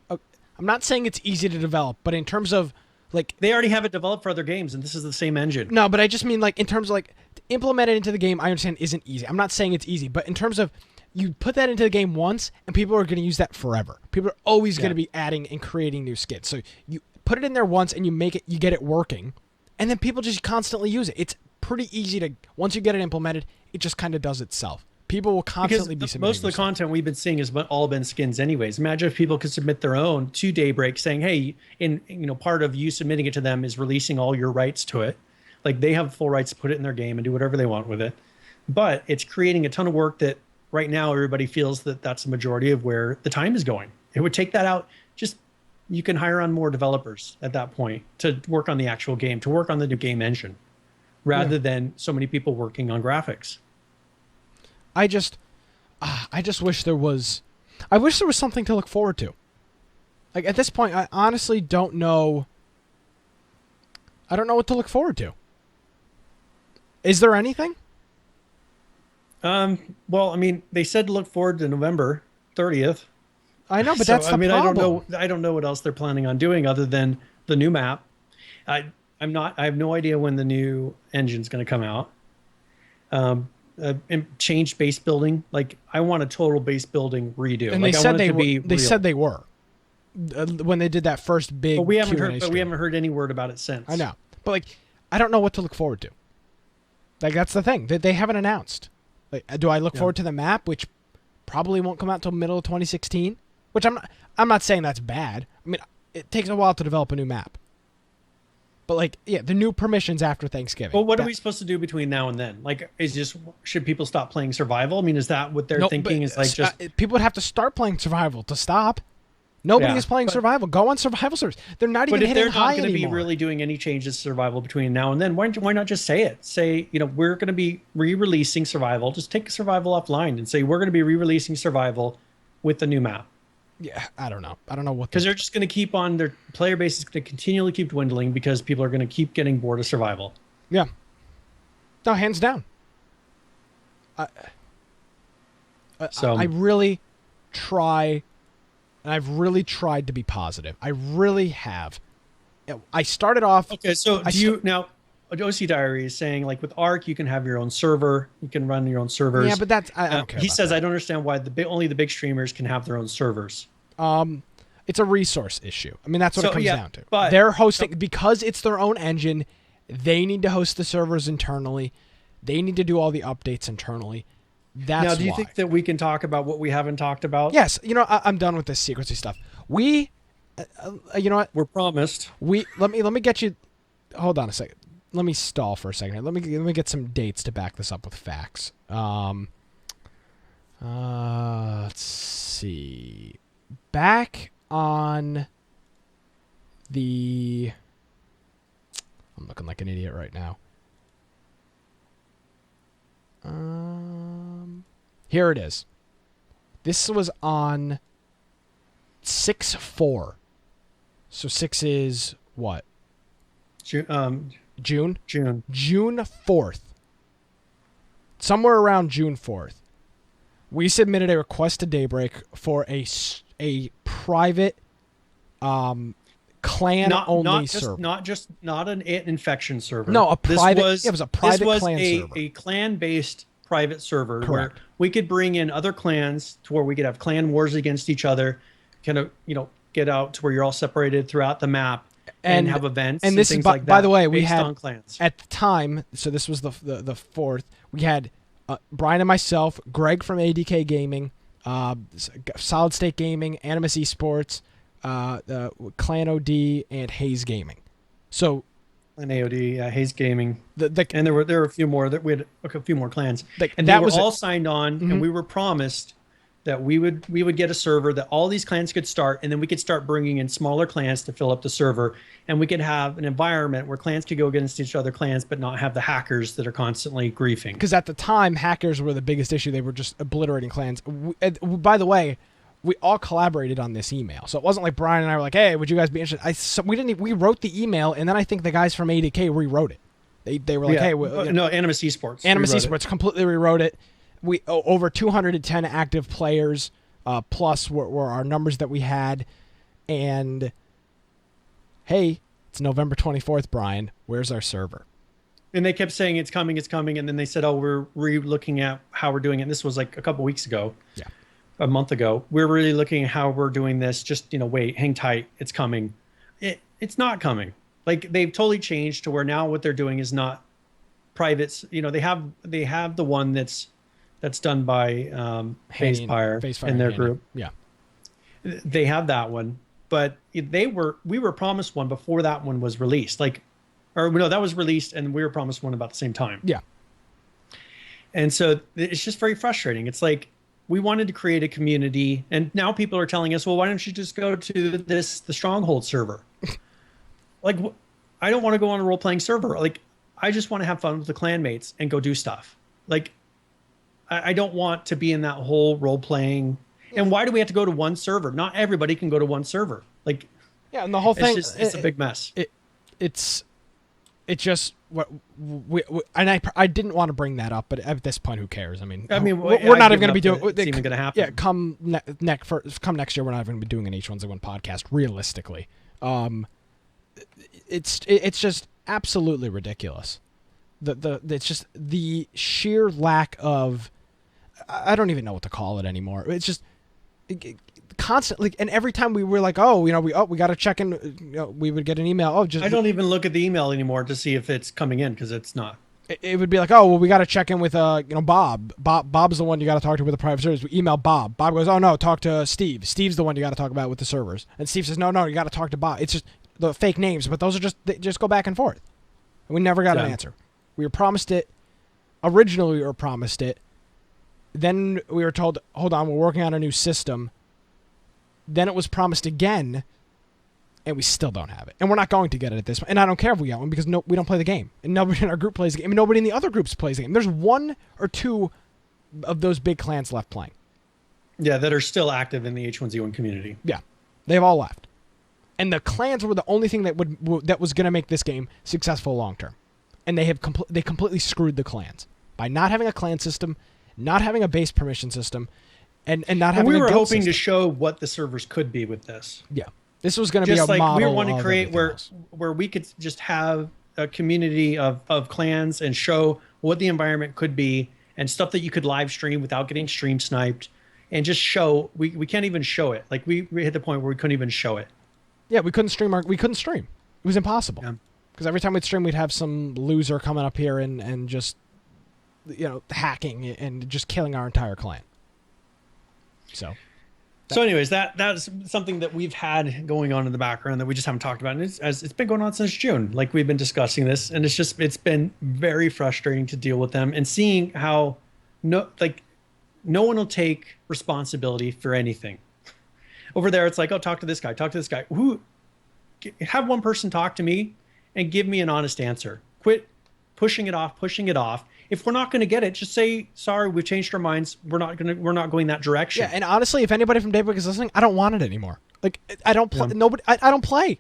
I'm not saying it's easy to develop, but in terms of like... They already have it developed for other games, and this is the same engine. No, but I just mean like in terms of like to implement it into the game, I understand isn't easy. I'm not saying it's easy, but in terms of you put that into the game once, and people are going to use that forever. People are always going to be adding and creating new skins. So you put it in there once, and you get it working, and then people just constantly use it. It's pretty easy to, once you get it implemented, it just kind of does itself. People will constantly be submitting. Most of the content we've been seeing has all been skins anyways. Imagine if people could submit their own to Daybreak, saying, "Hey, part of you submitting it to them is releasing all your rights to it. Like they have full rights to put it in their game and do whatever they want with it." But it's creating a ton of work that right now everybody feels that that's the majority of where the time is going. It would take that out. Just you can hire on more developers at that point to work on the actual game, to work on the new game engine, rather than so many people working on graphics. I just wish there was something to look forward to. Like at this point, I honestly don't know. I don't know what to look forward to. Is there anything? Well, I mean, they said to look forward to November 30th. I know, but that's the problem. I don't know what else they're planning on doing other than the new map. I have no idea when the new engine's going to come out. Changed base building. Like I want a total base building redo. And like, they said they were when they did that first big. But we haven't heard any word about it since. I know, but like I don't know what to look forward to. Like that's the thing that they haven't announced. Like, do I look forward to the map, which probably won't come out till middle of 2016? Which I'm not saying that's bad. I mean, it takes a while to develop a new map. But like, yeah, the new permissions after Thanksgiving. Well, what are we supposed to do between now and then? Like, should people stop playing survival? I mean, is that what they're thinking? Is like just people would have to start playing survival to stop. Nobody is playing survival. Go on survival servers. They're not even hitting high anymore. But if they're not going to be really doing any changes to survival between now and then, why not just say it? Say, we're going to be re-releasing survival. Just take survival offline and say we're going to be re-releasing survival with the new map. Yeah, I don't know. I don't know what. Because they're just going to keep on, their player base is going to continually keep dwindling because people are going to keep getting bored of survival. Yeah. No, hands down. I really try. And I've really tried to be positive. I really have. I started off... Okay, so now, OC Diary is saying, like, with Arc, you can have your own server. You can run your own servers. Yeah, but that's... I don't care He says, I don't understand why only the big streamers can have their own servers. It's a resource issue. I mean, that's what it comes down to. But, they're hosting... Because it's their own engine, they need to host the servers internally. They need to do all the updates internally. That's do you think that we can talk about what we haven't talked about? Yes. I'm done with this secrecy stuff. You know what? We're promised. Let me get you. Hold on a second. Let me stall for a second. Let me get some dates to back this up with facts. Let's see. Back on the. I'm looking like an idiot right now. Here it is. This was on 6/4. So 6 is what? June. June 4th. Somewhere around June 4th. We submitted a request to Daybreak for a private clan-only server. Not an infection server. No, it was a private clan server. A clan-based private server. Correct. Where we could bring in other clans to where we could have clan wars against each other, kind of, get out to where you're all separated throughout the map and have events and this things is like that. By the way, we had on clans. At the time, so this was the 4th, we had Brian and myself, Greg from ADK Gaming, Solid State Gaming, Animus Esports, Clan OD, and Hayes Gaming. So and AOD, Hayes Gaming, and there were a few more that we had a few more clans, and they were all signed on, and we were promised that we would get a server that all these clans could start, and then we could start bringing in smaller clans to fill up the server, and we could have an environment where clans could go against each other clans, but not have the hackers that are constantly griefing. Because at the time, hackers were the biggest issue. They were just obliterating clans. By the way, we all collaborated on this email, so it wasn't like Brian and I were like, "Hey, would you guys be interested?" We wrote the email, and then I think the guys from ADK rewrote it. They were like, "Hey, no, Animus Esports. Animus Esports completely rewrote it." We over 210 active players plus were our numbers that we had, and hey, it's November 24th, Brian. Where's our server? And they kept saying it's coming, and then they said, "Oh, we're re-looking at how we're doing it." And this was like a couple weeks ago, a month ago. We're really looking at how we're doing this. Just wait, hang tight, it's coming. It's not coming. Like they've totally changed to where now what they're doing is not privates. They have the one that's done by FaceFire in their group. Yeah, they have that one, but we were promised one before that one was released. That was released, and we were promised one about the same time. Yeah, and so it's just very frustrating. It's like we wanted to create a community, and now people are telling us, "Well, why don't you just go to the Stronghold server?" Like, I don't want to go on a role-playing server. Like, I just want to have fun with the clanmates and go do stuff. Like, I don't want to be in that whole role-playing. And why do we have to go to one server? Not everybody can go to one server. Like, yeah, and the whole thing, it's a big mess. It's just what I didn't want to bring that up, but at this point, who cares? I mean, we're not even going to be doing. It's even going to happen. Yeah, come next year, we're not even going to be doing an H1Z1 podcast. Realistically, it's just absolutely ridiculous. It's just the sheer lack of, I don't even know what to call it anymore. It's just constantly, and every time we were like, we got to check in, we would get an email. I don't even look at the email anymore to see if it's coming in, because it's not. It would be like, we got to check in with Bob. Bob's the one you got to talk to with the private servers. We email Bob. Bob goes, "Oh no, talk to Steve. Steve's the one you got to talk about with the servers." And Steve says, "No, you got to talk to Bob." It's just the fake names, but those are they just go back and forth, and we never got an answer. We were promised it. Originally, we were promised it. Then we were told, "Hold on, we're working on a new system." Then it was promised again, and we still don't have it. And we're not going to get it at this point. And I don't care if we get one, because we don't play the game. And nobody in our group plays the game. And nobody in the other groups plays the game. There's one or two of those big clans left playing. Yeah, that are still active in the H1Z1 community. Yeah, they've all left. And the clans were the only thing that was going to make this game successful long term. And they completely screwed the clans by not having a clan system, not having a base permission system, and not having a guild system. We were hoping to show what the servers could be with this. Yeah. This was going to be a model. We were wanting to create where we could just have a community of clans and show what the environment could be, and stuff that you could live stream without getting stream sniped, and just show. We can't even show it. Like we hit the point where we couldn't even show it. Yeah, we couldn't stream. We couldn't stream. It was impossible. Because every time we'd stream, we'd have some loser coming up here and just hacking and just killing our entire clan. So anyways, that's something that we've had going on in the background that we just haven't talked about. And it's been going on since June. Like, we've been discussing this, and it's been very frustrating to deal with them and seeing how no one will take responsibility for anything. Over there, it's like, talk to this guy. Have one person talk to me and give me an honest answer. Quit pushing it off. If we're not going to get it, just say, "Sorry, we've changed our minds. We're not going that direction." Yeah, and honestly, if anybody from Daybreak is listening, I don't want it anymore. Like, I don't play. Nobody. I don't play.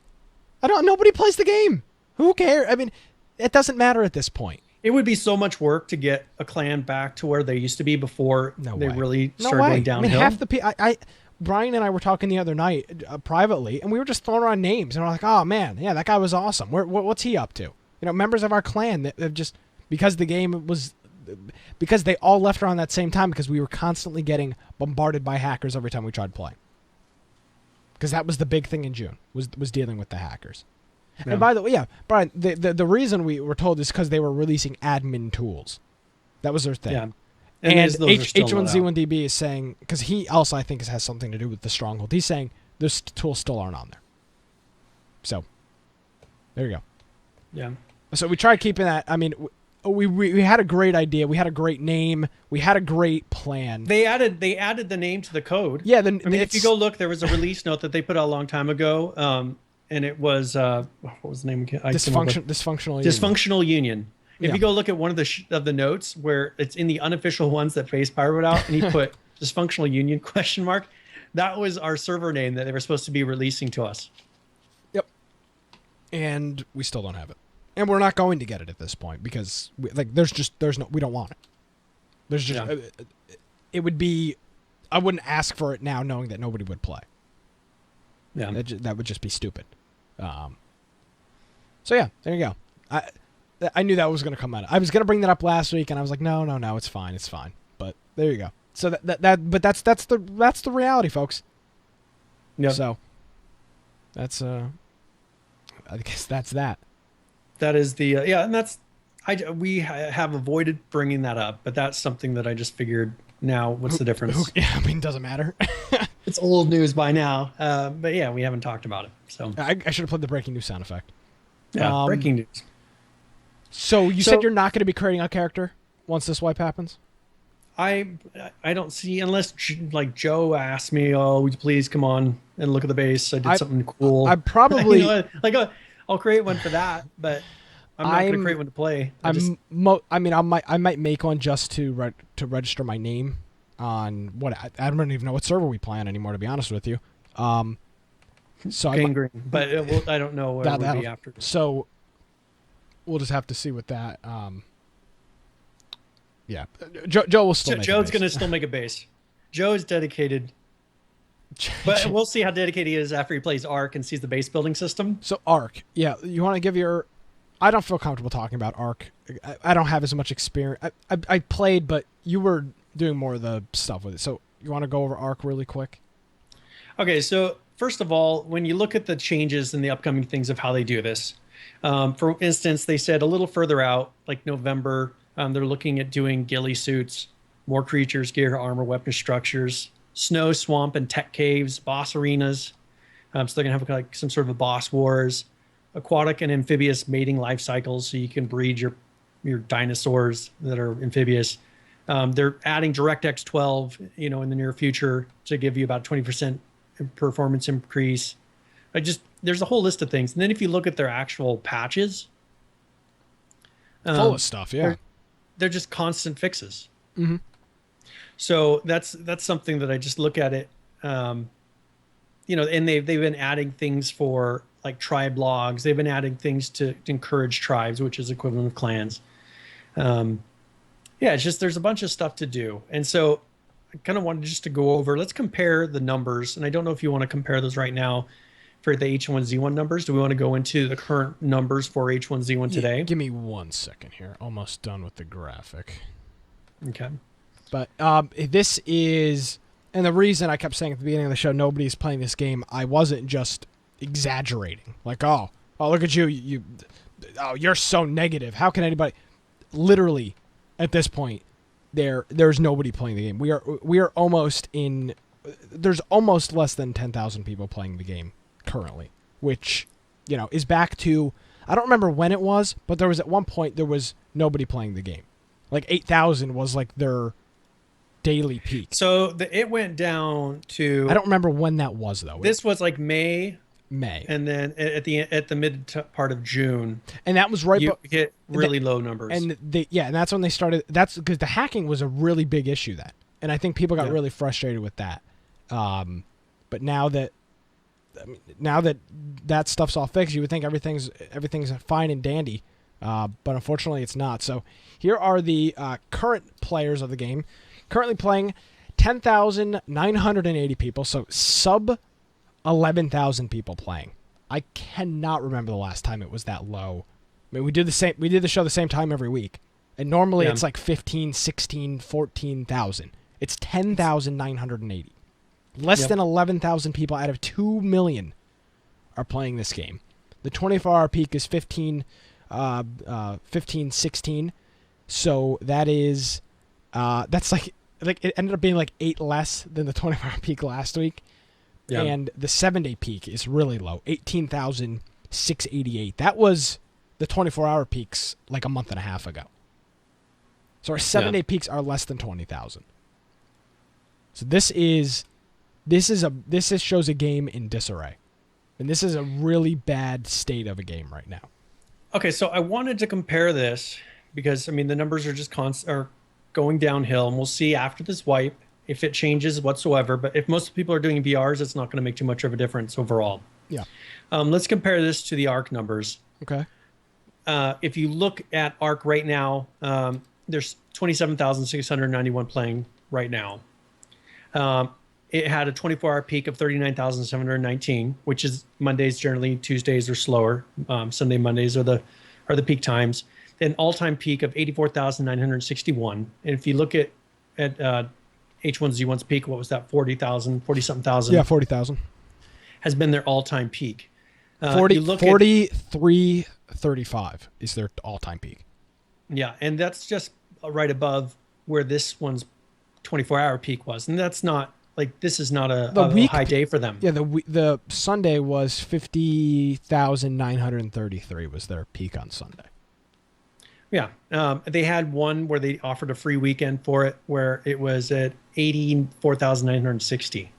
Nobody plays the game. Who cares? I mean, it doesn't matter at this point. It would be so much work to get a clan back to where they used to be before really started going downhill. I mean, half the people. Brian and I were talking the other night privately, and we were just throwing around names, and we're like, "Oh man, yeah, that guy was awesome. What's he up to?" Members of our clan that have just, because they all left around that same time, because we were constantly getting bombarded by hackers every time we tried playing. Because that was the big thing in June, was dealing with the hackers. Yeah. And by the way, Brian, the reason we were told is because they were releasing admin tools. That was their thing. Yeah. And H1Z1DB is saying, because he also, I think, has something to do with the Stronghold, he's saying those tools still aren't on there. So, there you go. Yeah. So we tried keeping that. I mean, we had a great idea. We had a great name. We had a great plan. They added the name to the code. Yeah, if you go look, there was a release note that they put out a long time ago, and it was what was the name again? Dysfunctional Union. If you go look at one of the notes where it's in the unofficial ones that Face Pirate put out, and he put Dysfunctional Union ? That was our server name that they were supposed to be releasing to us. Yep. And we still don't have it. And we're not going to get it at this point because we don't want it. There's just it would be, I wouldn't ask for it now knowing that nobody would play. Yeah. That would just be stupid. So yeah, there you go. I knew that was going to come out. I was going to bring that up last week and I was like, no, it's fine. But there you go. So that's the reality, folks. Yeah. So that's I guess that's that. That is the and that's we have avoided bringing that up, but that's something that I just figured. Now, what's the difference? Doesn't matter. It's old news by now, but yeah, we haven't talked about it. So I should have played the breaking news sound effect. Yeah, breaking news. So you said you're not going to be creating a character once this wipe happens? I don't see, unless like Joe asked me, oh, would you please come on and look at the base? I did something cool. I probably I'll create one for that, but I'm not going to create one to play. I might make one just to register my name on what I don't even know what server we play on anymore, to be honest with you. So Gangrene, but I don't know where it will be after. So we'll just have to see with that. Yeah, Joe will still. Joe's going to still make a base. Joe is dedicated. But we'll see how dedicated he is after he plays Ark and sees the base building system. So Ark, yeah, you want to give your... I don't feel comfortable talking about Ark. I don't have as much experience. I played, but you were doing more of the stuff with it. So you want to go over Ark really quick? Okay, so first of all, when you look at the changes and the upcoming things of how they do this, for instance, they said a little further out, like November, they're looking at doing ghillie suits, more creatures, gear, armor, weapon structures, snow, swamp, and tech caves, boss arenas. So they're going to have like some sort of a boss wars, aquatic and amphibious mating life cycles, so you can breed your dinosaurs that are amphibious. They're adding DirectX 12, in the near future to give you about 20% performance increase. There's a whole list of things. And then if you look at their actual patches, full of stuff, yeah. They're just constant fixes. Mm-hmm. So that's something that I just look at it, and they've been adding things for like tribe logs. They've been adding things to encourage tribes, which is equivalent of clans. It's just there's a bunch of stuff to do, and so I kind of wanted just to go over. Let's compare the numbers, and I don't know if you want to compare those right now for the H1Z1 numbers. Do we want to go into the current numbers for H1Z1 today? Give me 1 second here. Almost done with the graphic. Okay. But this is, and the reason I kept saying at the beginning of the show, nobody's playing this game, I wasn't just exaggerating. Like, oh, look at you, you're so negative. How can anybody? Literally, at this point, there's nobody playing the game. We are almost in. There's almost less than 10,000 people playing the game currently, which is back to, I don't remember when it was, but there was at one point there was nobody playing the game. Like 8,000 was like their daily peak. So it went down to... I don't remember when that was, though. This was like May. And then at the mid part of June. And that was right... You hit really low numbers. And and that's when they started... That's because the hacking was a really big issue then. And I think people got really frustrated with that. But now that that stuff's all fixed, you would think everything's fine and dandy. But unfortunately, it's not. So here are the current players of the game. Currently playing 10,980 people, so sub 11,000 people playing. I cannot remember the last time it was that low. I mean, we did the show the same time every week. And normally it's like 15, 16, 14,000. It's 10,980. Less than 11,000 people out of 2 million are playing this game. The 24-hour peak is 15, 16. So that is, that's like it ended up being like 8 less than the 24-hour peak last week. Yeah. And the 7-day peak is really low, 18,688. That was the 24-hour peaks like a month and a half ago. So our 7-day peaks are less than 20,000. So this shows a game in disarray. And this is a really bad state of a game right now. Okay, so I wanted to compare this because, I mean, the numbers are just are going downhill, and we'll see after this wipe if it changes whatsoever. But if most people are doing VRs, it's not going to make too much of a difference overall. Yeah. Let's compare this to the ARC numbers. Okay. If you look at ARC right now, there's 27,691 playing right now. It had a 24-hour peak of 39,719, which is Mondays generally. Tuesdays are slower. Sunday, Mondays are the peak times. An all-time peak of 84,961. And if you look at H1Z1's peak, what was that? 40-something thousand. Yeah, 40,000 has been their all-time peak. 4335 is their all-time peak. Yeah, and that's just right above where this one's 24-hour peak was, and that's not. Like, this is not a high day for them. Yeah, the Sunday was 50,933 was their peak on Sunday. Yeah. They had one where they offered a free weekend for it where it was at 84,960.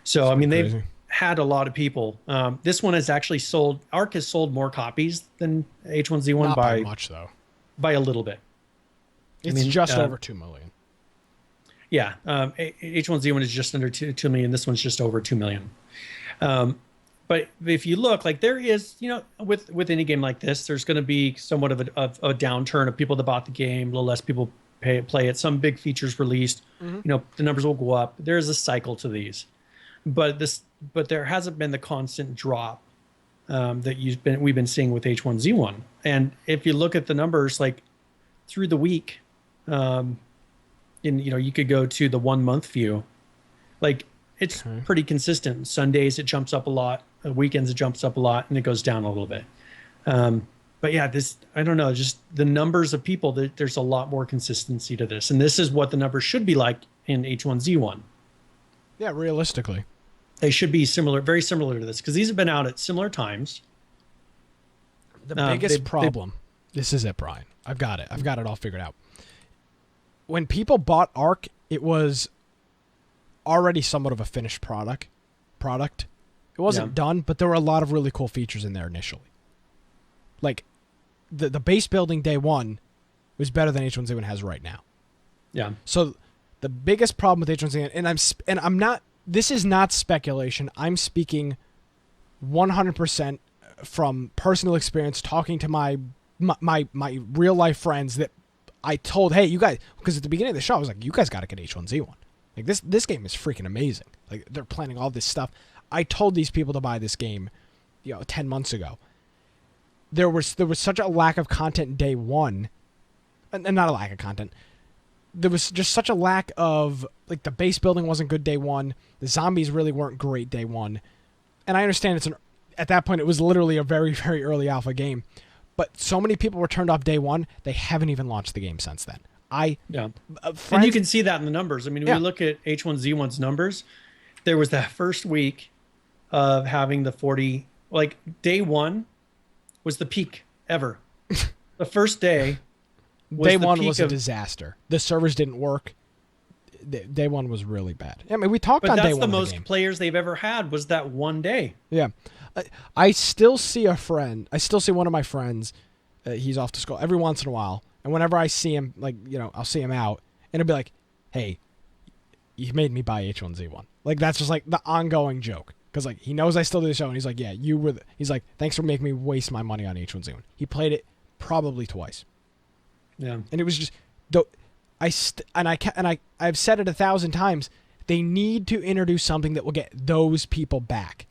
So, I mean, they've had a lot of people. This one has actually sold, ARC has sold more copies than H1Z1 Not by much, though. By a little bit. It's just over 2 million. Yeah, H1Z1 is just under 2 million. This one's just over 2 million. But if you look, like, there is, with any game like this, there's going to be somewhat of a downturn of people that bought the game, a little less people play it. Some big features released, the numbers will go up. There's a cycle to these, but there hasn't been the constant drop that we've been seeing with H1Z1. And if you look at the numbers, like through the week, you could go to the 1 month view, like it's pretty consistent. Sundays it jumps up a lot, weekends it jumps up a lot, and it goes down a little bit. But yeah, I don't know, just the numbers of people, there's a lot more consistency to this, and this is what the numbers should be like in H1Z1. Yeah, realistically, they should be very similar to this, because these have been out at similar times. The biggest problem. This is it, Brian. I've got it all figured out. When people bought ARC, it was already somewhat of a finished product. It wasn't done, but there were a lot of really cool features in there initially. Like, the base building day one was better than H1Z1 has right now. Yeah. So the biggest problem with H1Z1, and I'm not. This is not speculation. I'm speaking 100% from personal experience, talking to my real life friends that I told, hey, you guys, because at the beginning of the show, I was like, you guys got to get H1Z1. Like, this game is freaking amazing. Like, they're planning all this stuff. I told these people to buy this game, 10 months ago. There was such a lack of content day one, and not a lack of content. There was just such a lack of, like, the base building wasn't good day one. The zombies really weren't great day one. And I understand at that point, it was literally a very, very early alpha game. But so many people were turned off day one, they haven't even launched the game since then. And you can see that in the numbers. I mean, when you look at H1Z1's numbers, there was that first week of having the 40, like day one was the peak ever. The first day was day one was a disaster. The servers didn't work. Day one was really bad. I mean, we talked on day one. But that's the most players they've ever had was that one day. Yeah. I still see one of my friends. He's off to school every once in a while. And whenever I see him, like, I'll see him out and it'll be like, hey, you made me buy H1Z1. Like, that's just like the ongoing joke. Cause like, he knows I still do the show and he's like, yeah, he's like, thanks for making me waste my money on H1Z1. He played it probably twice. Yeah. And it was just, I've said it 1,000 times. They need to introduce something that will get those people back.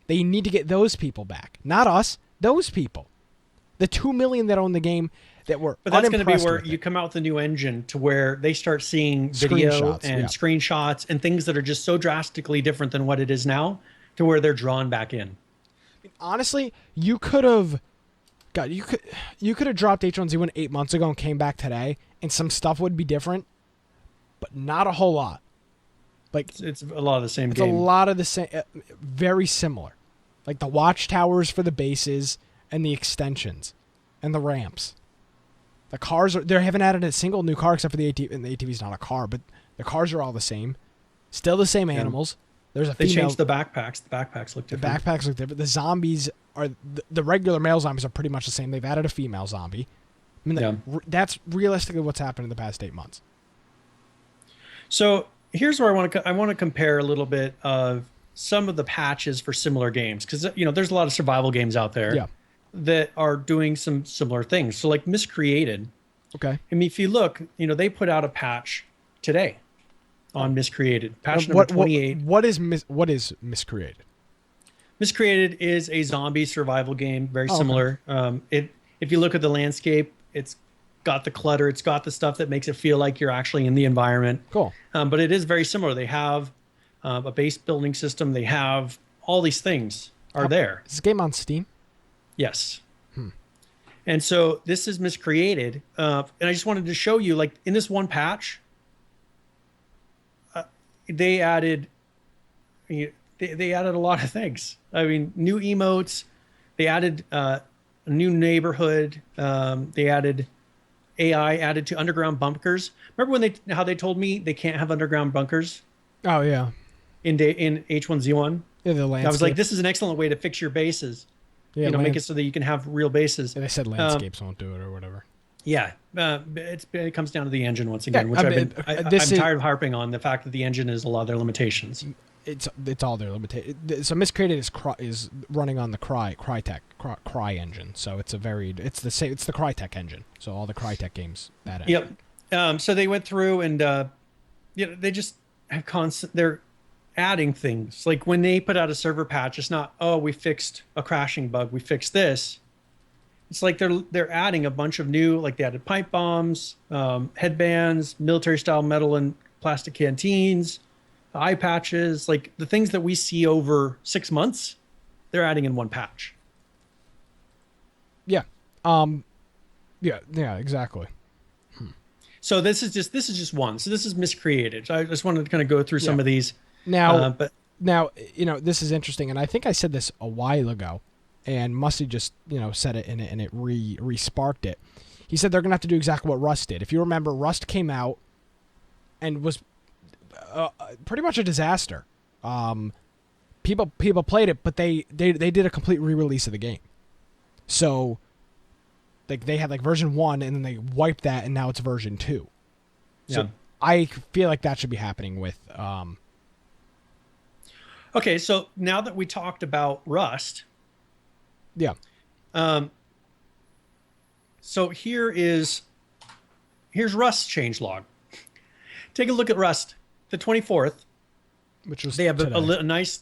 They need to get those people back. Not us, those people. The 2 million that own the game that were But that's going to be where you come out with a new engine to where they start seeing video and screenshots and things that are just so drastically different than what it is now to where they're drawn back in. Honestly, you could have dropped H1Z1 8 months ago and came back today and some stuff would be different, but not a whole lot. Like, it's a lot of the same game. It's a lot of the same, very similar. Like the watchtowers for the bases and the extensions and the ramps. The cars they haven't added a single new car except for the ATV, and the ATV's not a car, but the cars are all the same. Still the same animals. There's a They female. changed the backpacks. The backpacks look different. The backpacks look different. The zombies are the regular male zombies are pretty much the same. They've added a female zombie. I mean, that's realistically what's happened in the past 8 months. So here's where I want to compare a little bit of some of the patches for similar games, because there's a lot of survival games out there that are doing some similar things. So like Miscreated. Okay. I mean, if you look, they put out a patch today on Miscreated, patch number 28. What is Miscreated? Miscreated is a zombie survival game, very similar. Okay. If you look at the landscape, it's got the clutter, it's got the stuff that makes it feel like you're actually in the environment. Cool. But it is very similar. They have a base building system. They have all these things are there. Is this game on Steam? Yes. And so this is Miscreated. And I just wanted to show you, like, in this one patch, they added they added a lot of things. I mean, new emotes. They added a new neighborhood. They added AI added to underground bunkers. Remember when how they told me they can't have underground bunkers? Oh yeah. In H1Z1. Yeah, the landscape. I was like, this is an excellent way to fix your bases. Yeah, make it so that you can have real bases. Yeah, they said landscapes won't do it or whatever. Yeah, it comes down to the engine once again, which I'm tired of harping on the fact that the engine is a lot of their limitations. It's all their limitations. So Miscreated is running on the Cry engine. So it's it's the same. It's the Crytek engine. So all the Crytek games that engine. Yep. So they went through and they just have they're adding things. Like when they put out a server patch, it's not, oh, we fixed a crashing bug, we fixed this. It's like they're adding a bunch of new, like they added pipe bombs, headbands, military style metal and plastic canteens, eye patches, like the things that we see over 6 months, they're adding in one patch. Yeah. Yeah, exactly. So this is just one. So this is Miscreated. I just wanted to kind of go through some of these. Now, this is interesting, and I think I said this a while ago, and Musty just, said it, and it re-sparked it. He said they're going to have to do exactly what Rust did. If you remember, Rust came out and was pretty much a disaster. People played it, but they did a complete re-release of the game. So, like, they had, like, version 1, and then they wiped that, and now it's version 2. So I feel like that should be happening with... Okay, so now that we talked about Rust... Yeah. So here's Rust's changelog. Take a look at Rust. The 24th, which was they have a nice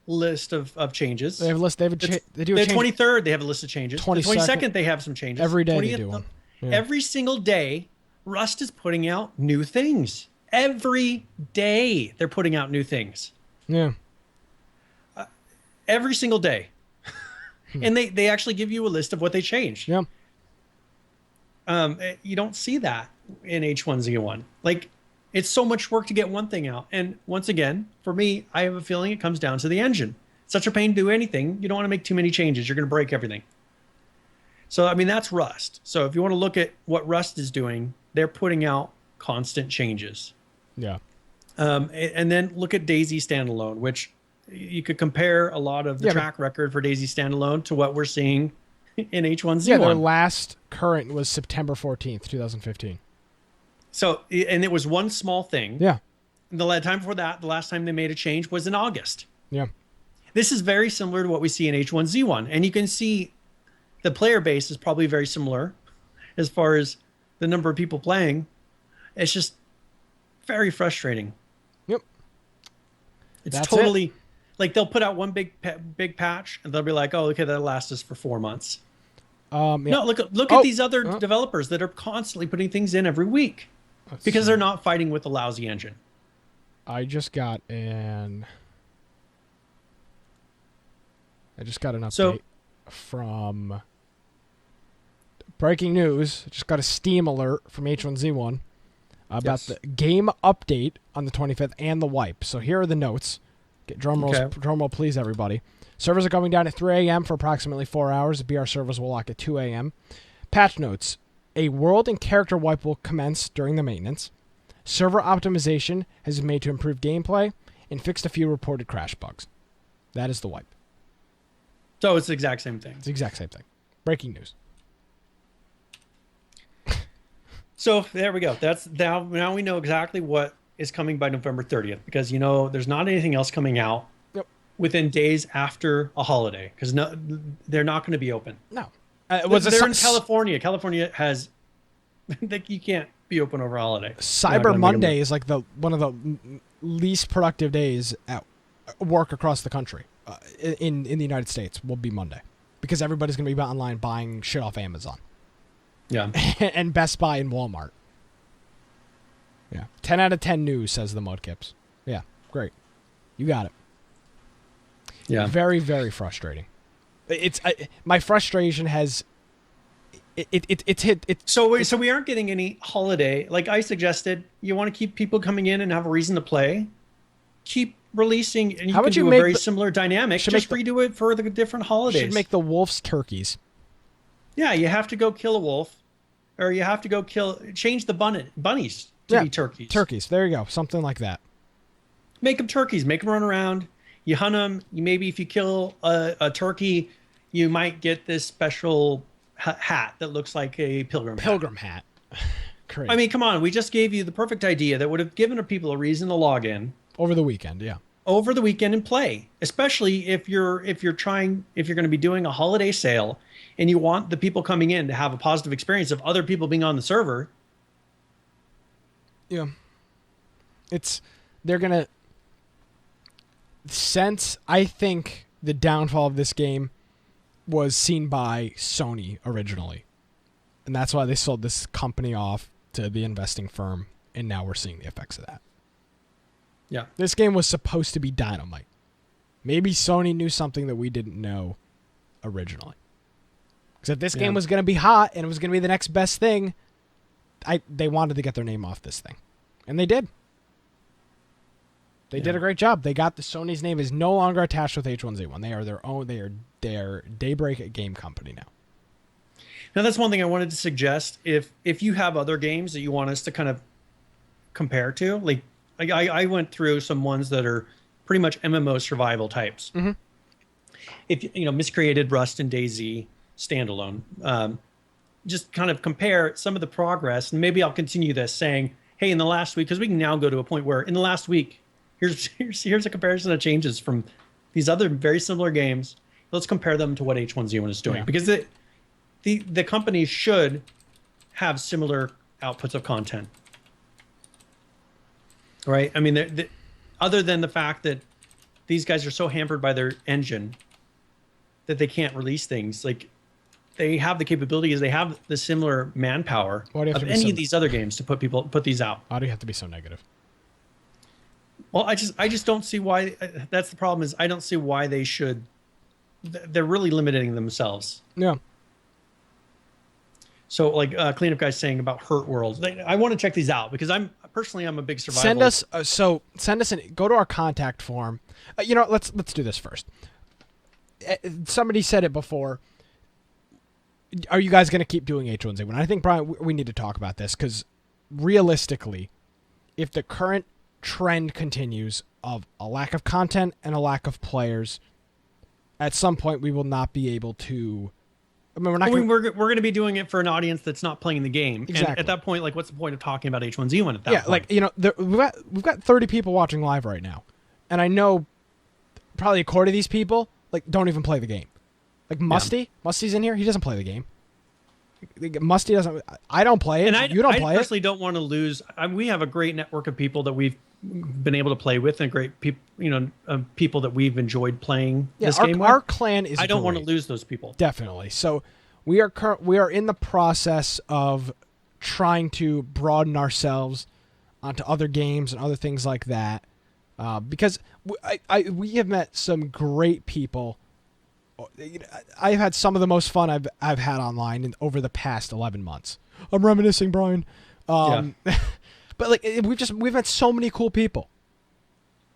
list of changes. They have a list. They do a change. The 23rd, they have a list of changes. The 22nd, they have some changes. Every day they do one. Yeah. Every single day, Rust is putting out new things. Every day, they're putting out new things. Yeah. Every single day. And they actually give you a list of what they changed. Yeah. You don't see that in H1Z1. Like, it's so much work to get one thing out. And once again, for me, I have a feeling it comes down to the engine. It's such a pain to do anything. You don't want to make too many changes. You're going to break everything. So, I mean, that's Rust. So if you want to look at what Rust is doing, they're putting out constant changes. Yeah. And then look at Daisy Standalone, which you could compare a lot of the track record for Daisy Standalone to what we're seeing in H1Z1. Yeah, their last current was September 14th, 2015. So, and it was one small thing. Yeah. The time before that, the last time they made a change was in August. Yeah. This is very similar to what we see in H1Z1. And you can see the player base is probably very similar as far as the number of people playing. It's just very frustrating. Yep. It's totally... Like, they'll put out one big patch, and they'll be like, oh, okay, that'll last us for 4 months. Yeah. No, look at these other developers that are constantly putting things in every week because they're not fighting with a lousy engine. I just got an update from breaking news. I just got a Steam alert from H1Z1 about the game update on the 25th and the wipe. So here are the notes. Get drum roll, please, everybody. Servers are going down at 3 a.m. for approximately 4 hours. The BR servers will lock at 2 a.m. Patch notes. A world and character wipe will commence during the maintenance. Server optimization has been made to improve gameplay and fixed a few reported crash bugs. That is the wipe. So it's the exact same thing. It's the exact same thing. Breaking news. So there we go. That's now we know exactly what is coming by November 30th, because there's not anything else coming out within days after a holiday, because they're not going to be open. No. They're in California. California has you can't be open over a holiday. Cyber Monday is like one of the least productive days at work across the country. In the United States will be Monday, because everybody's going to be online buying shit off Amazon. Yeah. And Best Buy and Walmart. Yeah. 10 out of 10 news, says the Mudkips. Yeah, great. You got it. Yeah. Very, very frustrating. It's my frustration has it's hit. So we aren't getting any holiday. Like I suggested, you want to keep people coming in and have a reason to play. Keep releasing, and you can do a very similar dynamic. Just redo it for the different holidays. Should make the wolves turkeys. Yeah, you have to go kill a wolf, or you have to go change the bunnies to be turkeys. Turkeys. There you go. Something like that. Make them turkeys. Make them run around. You hunt them. Maybe if you kill a turkey, you might get this special hat that looks like a pilgrim hat. Great. I mean, come on. We just gave you the perfect idea that would have given people a reason to log in over the weekend. Yeah. Over the weekend and play, especially if you're going to be doing a holiday sale and you want the people coming in to have a positive experience of other people being on the server. Yeah. They're going to, since I think the downfall of this game was seen by Sony originally. And that's why they sold this company off to the investing firm. And now we're seeing the effects of that. Yeah. This game was supposed to be dynamite. Maybe Sony knew something that we didn't know originally. Because if this game was going to be hot and it was going to be the next best thing, they wanted to get their name off this thing. And they did. They did a great job. They got Sony's name is no longer attached with H1Z1. They are their own. They are Daybreak game company now. Now that's one thing I wanted to suggest. If you have other games that you want us to kind of compare to, like I went through some ones that are pretty much MMO survival types. Mm-hmm. If Miscreated, Rust, and DayZ standalone, just kind of compare some of the progress, and maybe I'll continue this saying, hey, in the last week, because we can now go to a point where in the last week, here's a comparison of changes from these other very similar games. Let's compare them to what H1Z1 is doing, because the companies should have similar outputs of content, right? I mean, other than the fact that these guys are so hampered by their engine that they can't release things, like they have the capabilities, they have the similar manpower of any of these other games to put these out. Why do you have to be so negative? Well, I just don't see why. That's the problem, is I don't see why they should. They're really limiting themselves. Yeah. So, like Cleanup Guy's saying about Hurt Worlds, I want to check these out because I'm a big survival. Send us go to our contact form. Let's do this first. Somebody said it before. Are you guys going to keep doing H1Z1? I think, Brian, we need to talk about this, because realistically, if the current trend continues of a lack of content and a lack of players, at some point we will not be able to. I mean, we're going to be doing it for an audience that's not playing the game. Exactly. And at that point, like, what's the point of talking about H1Z1 at that point? Like, we've got 30 people watching live right now, and I know probably a quarter of these people don't even play the game. Like Musty's in here. He doesn't play the game. Musty doesn't. I don't play it. You don't play it. I personally don't want to lose. We have a great network of people that we've been able to play with, and great people, people that we've enjoyed playing this game with. Our clan is. I don't want to lose those people. Definitely. So we are in the process of trying to broaden ourselves onto other games and other things like that, because we have met some great people. I've had some of the most fun I've had online over the past 11 months. I'm reminiscing, Brian. But we've met so many cool people.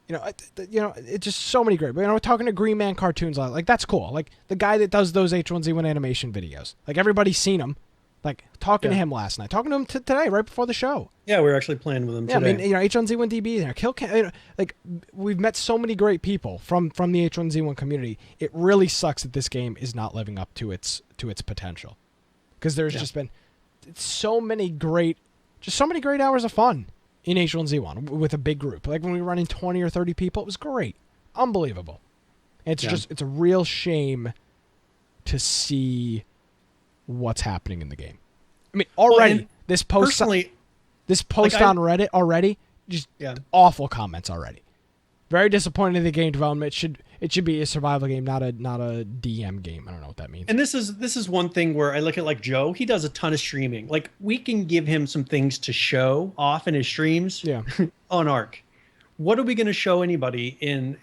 It's just so many great. We're talking to Green Man Cartoons, like that's cool. Like the guy that does those H1Z1 animation videos. Like everybody's seen him. Like talking to him last night, talking to him today, right before the show. Yeah, we were actually playing with him today. I mean, H1Z1 DB there, like we've met so many great people from the H1Z1 community. It really sucks that this game is not living up to its potential, because there's just been so many great hours of fun in H1Z1 with a big group. Like when we were running 20 or 30 people, it was great, unbelievable. It's a real shame to see what's happening in the game. I mean, already this post on Reddit already, just awful comments already. Very disappointed in the game development. It should be a survival game, not a DM game. I don't know what that means. And this is one thing where I look at like Joe. He does a ton of streaming. Like we can give him some things to show off in his streams. Yeah. On Ark. What are we going to show anybody in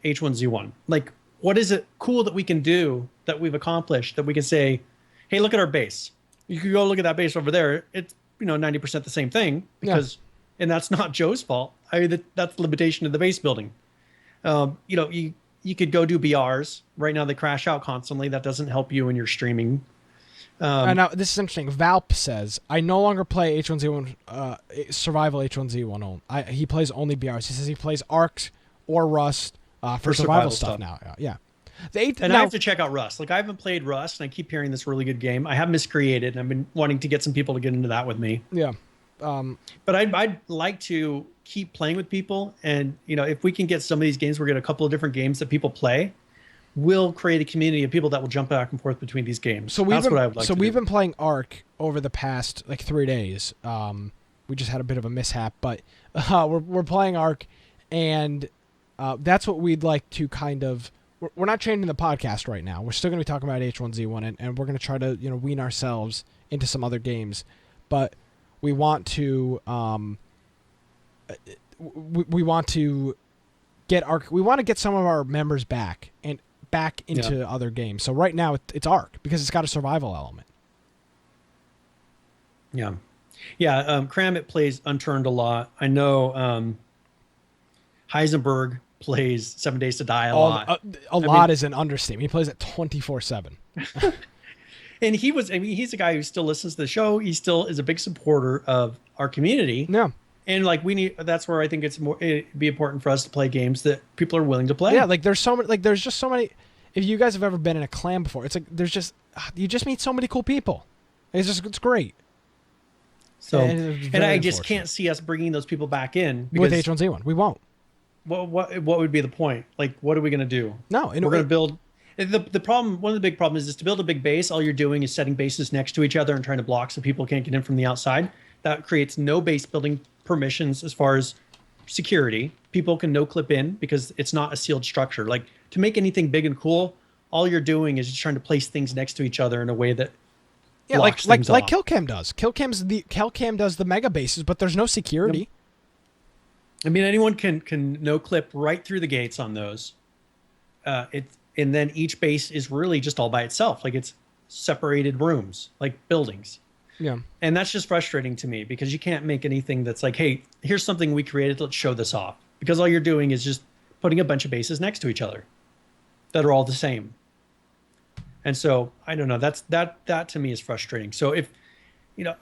H1Z1? Like, what is it cool that we can do that we've accomplished that we can say, hey, look at our base. You can go look at that base over there. It's 90% the same thing because, and that's not Joe's fault. I mean, that's the limitation of the base building. You could go do BRs. Right now they crash out constantly. That doesn't help you when you're streaming. Now this is interesting. Valp says, I no longer play H1Z1 survival H1Z1. He plays only BRs. He says he plays Ark or Rust for survival stuff now. Yeah. I have to check out Rust. Like I haven't played Rust, and I keep hearing this really good game. I have Miscreated, and I've been wanting to get some people to get into that with me. Yeah. But I'd like to keep playing with people, and if we can get some of these games, we're getting a couple of different games that people play. We'll create a community of people that will jump back and forth between these games. So that's what I would like to do. So we've been playing Ark over the past 3 days. We just had a bit of a mishap, but we're playing Ark, and that's what we'd like to kind of. We're not changing the podcast right now. We're still going to be talking about H1Z1, and we're going to try to wean ourselves into some other games, but we want to we want to get some of our members back into other games. So right now it's Ark because it's got a survival element. Yeah. Kramit plays Unturned a lot. I know Heisenberg plays 7 Days to Die a lot. A lot is an understatement. He plays it 24/7. And he's a guy who still listens to the show. He still is a big supporter of our community. Yeah. And that's where I think it'd be important for us to play games that people are willing to play. Yeah, there's just so many. If you guys have ever been in a clan before, it's you just meet so many cool people. It's great. So, and I just can't see us bringing those people back in with H1Z1. We won't. What would be the point? Like, what are we going to do? No, we're going to build. The problem, one of the big problems is to build a big base. All you're doing is setting bases next to each other and trying to block so people can't get in from the outside. That creates no base building permissions as far as security. People can no clip in because it's not a sealed structure. Like to make anything big and cool, all you're doing is just trying to place things next to each other in a way that like Killcam does. Killcam does the mega bases, but there's no security. Yep. I mean, anyone can no clip right through the gates on those. And then each base is really just all by itself. Like it's separated rooms, like buildings. Yeah. And that's just frustrating to me because you can't make anything that's like, hey, here's something we created. Let's show this off. Because all you're doing is just putting a bunch of bases next to each other that are all the same. And so I don't know. That to me is frustrating. So if,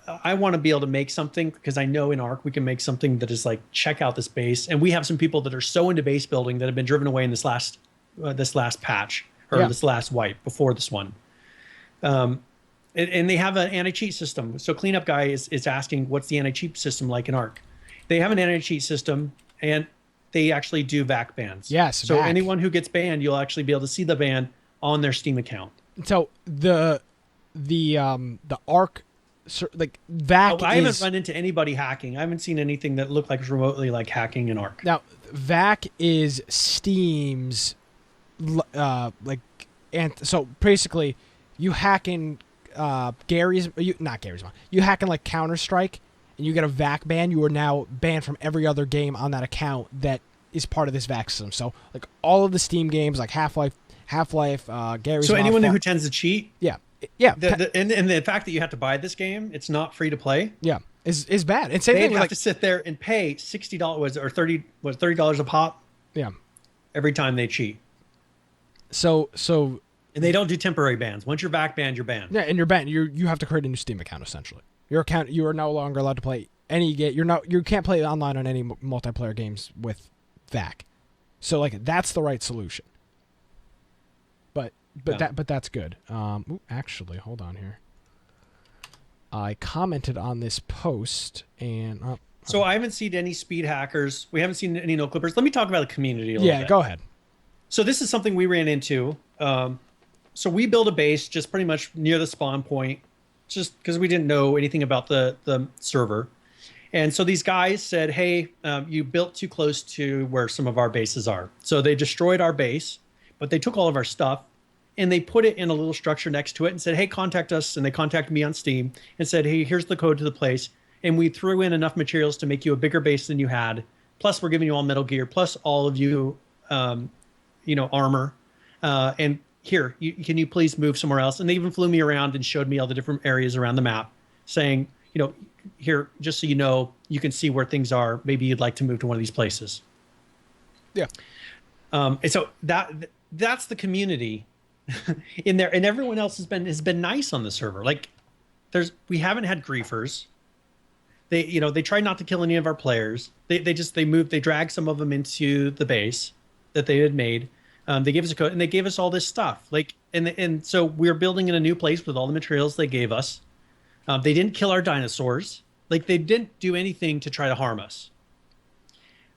I want to be able to make something because I know in Ark we can make something that is like, check out this base. And we have some people that are so into base building that have been driven away in this last patch or this last wipe before this one. And they have an anti-cheat system. So Cleanup Guy is asking, what's the anti-cheat system like in Ark? They have an anti-cheat system, and they actually do VAC bans. Yes. So anyone who gets banned, you'll actually be able to see the ban on their Steam account. So the Ark, like VAC. I haven't run into anybody hacking. I haven't seen anything that looked like remotely like hacking in Ark. Now VAC is Steam's so basically you hack in not Gary's mod. You hack in like Counter-Strike and you get a VAC ban, you are now banned from every other game on that account that is part of this VAC system. So like all of the Steam games like Half-Life, Gary's So mod, anyone who tends to cheat? Yeah. And the fact that you have to buy this game, it's not free to play. Yeah. Is bad. And same thing, you have to sit there and pay $60 or $30 a pop. Yeah. Every time they cheat. So And they don't do temporary bans. Once you're back banned, you're banned. Yeah, and you're banned. You have to create a new Steam account essentially. Your account, you are no longer allowed to play any game. You can't play online on any multiplayer games with VAC. So like that's the right solution. But that's good. Actually, hold on here. I commented on this post and so I haven't seen any speed hackers. We haven't seen any no clippers. Let me talk about the community a little bit. Yeah, go ahead. So this is something we ran into. So we built a base just pretty much near the spawn point, just because we didn't know anything about the server. And so these guys said, hey, you built too close to where some of our bases are. So they destroyed our base, but they took all of our stuff and they put it in a little structure next to it and said, hey, contact us. And they contacted me on Steam and said, hey, here's the code to the place. And we threw in enough materials to make you a bigger base than you had. Plus, we're giving you all Metal Gear, plus all of you, armor. And here, can you please move somewhere else? And they even flew me around and showed me all the different areas around the map, saying, here, just so you know, you can see where things are. Maybe you'd like to move to one of these places. Yeah. And so that's the community in there, and everyone else has been nice on the server. Like, we haven't had griefers. They try not to kill any of our players. They drag some of them into the base that they had made. They gave us a code and they gave us all this stuff. Like, and so we're building in a new place with all the materials they gave us. They didn't kill our dinosaurs. Like, they didn't do anything to try to harm us.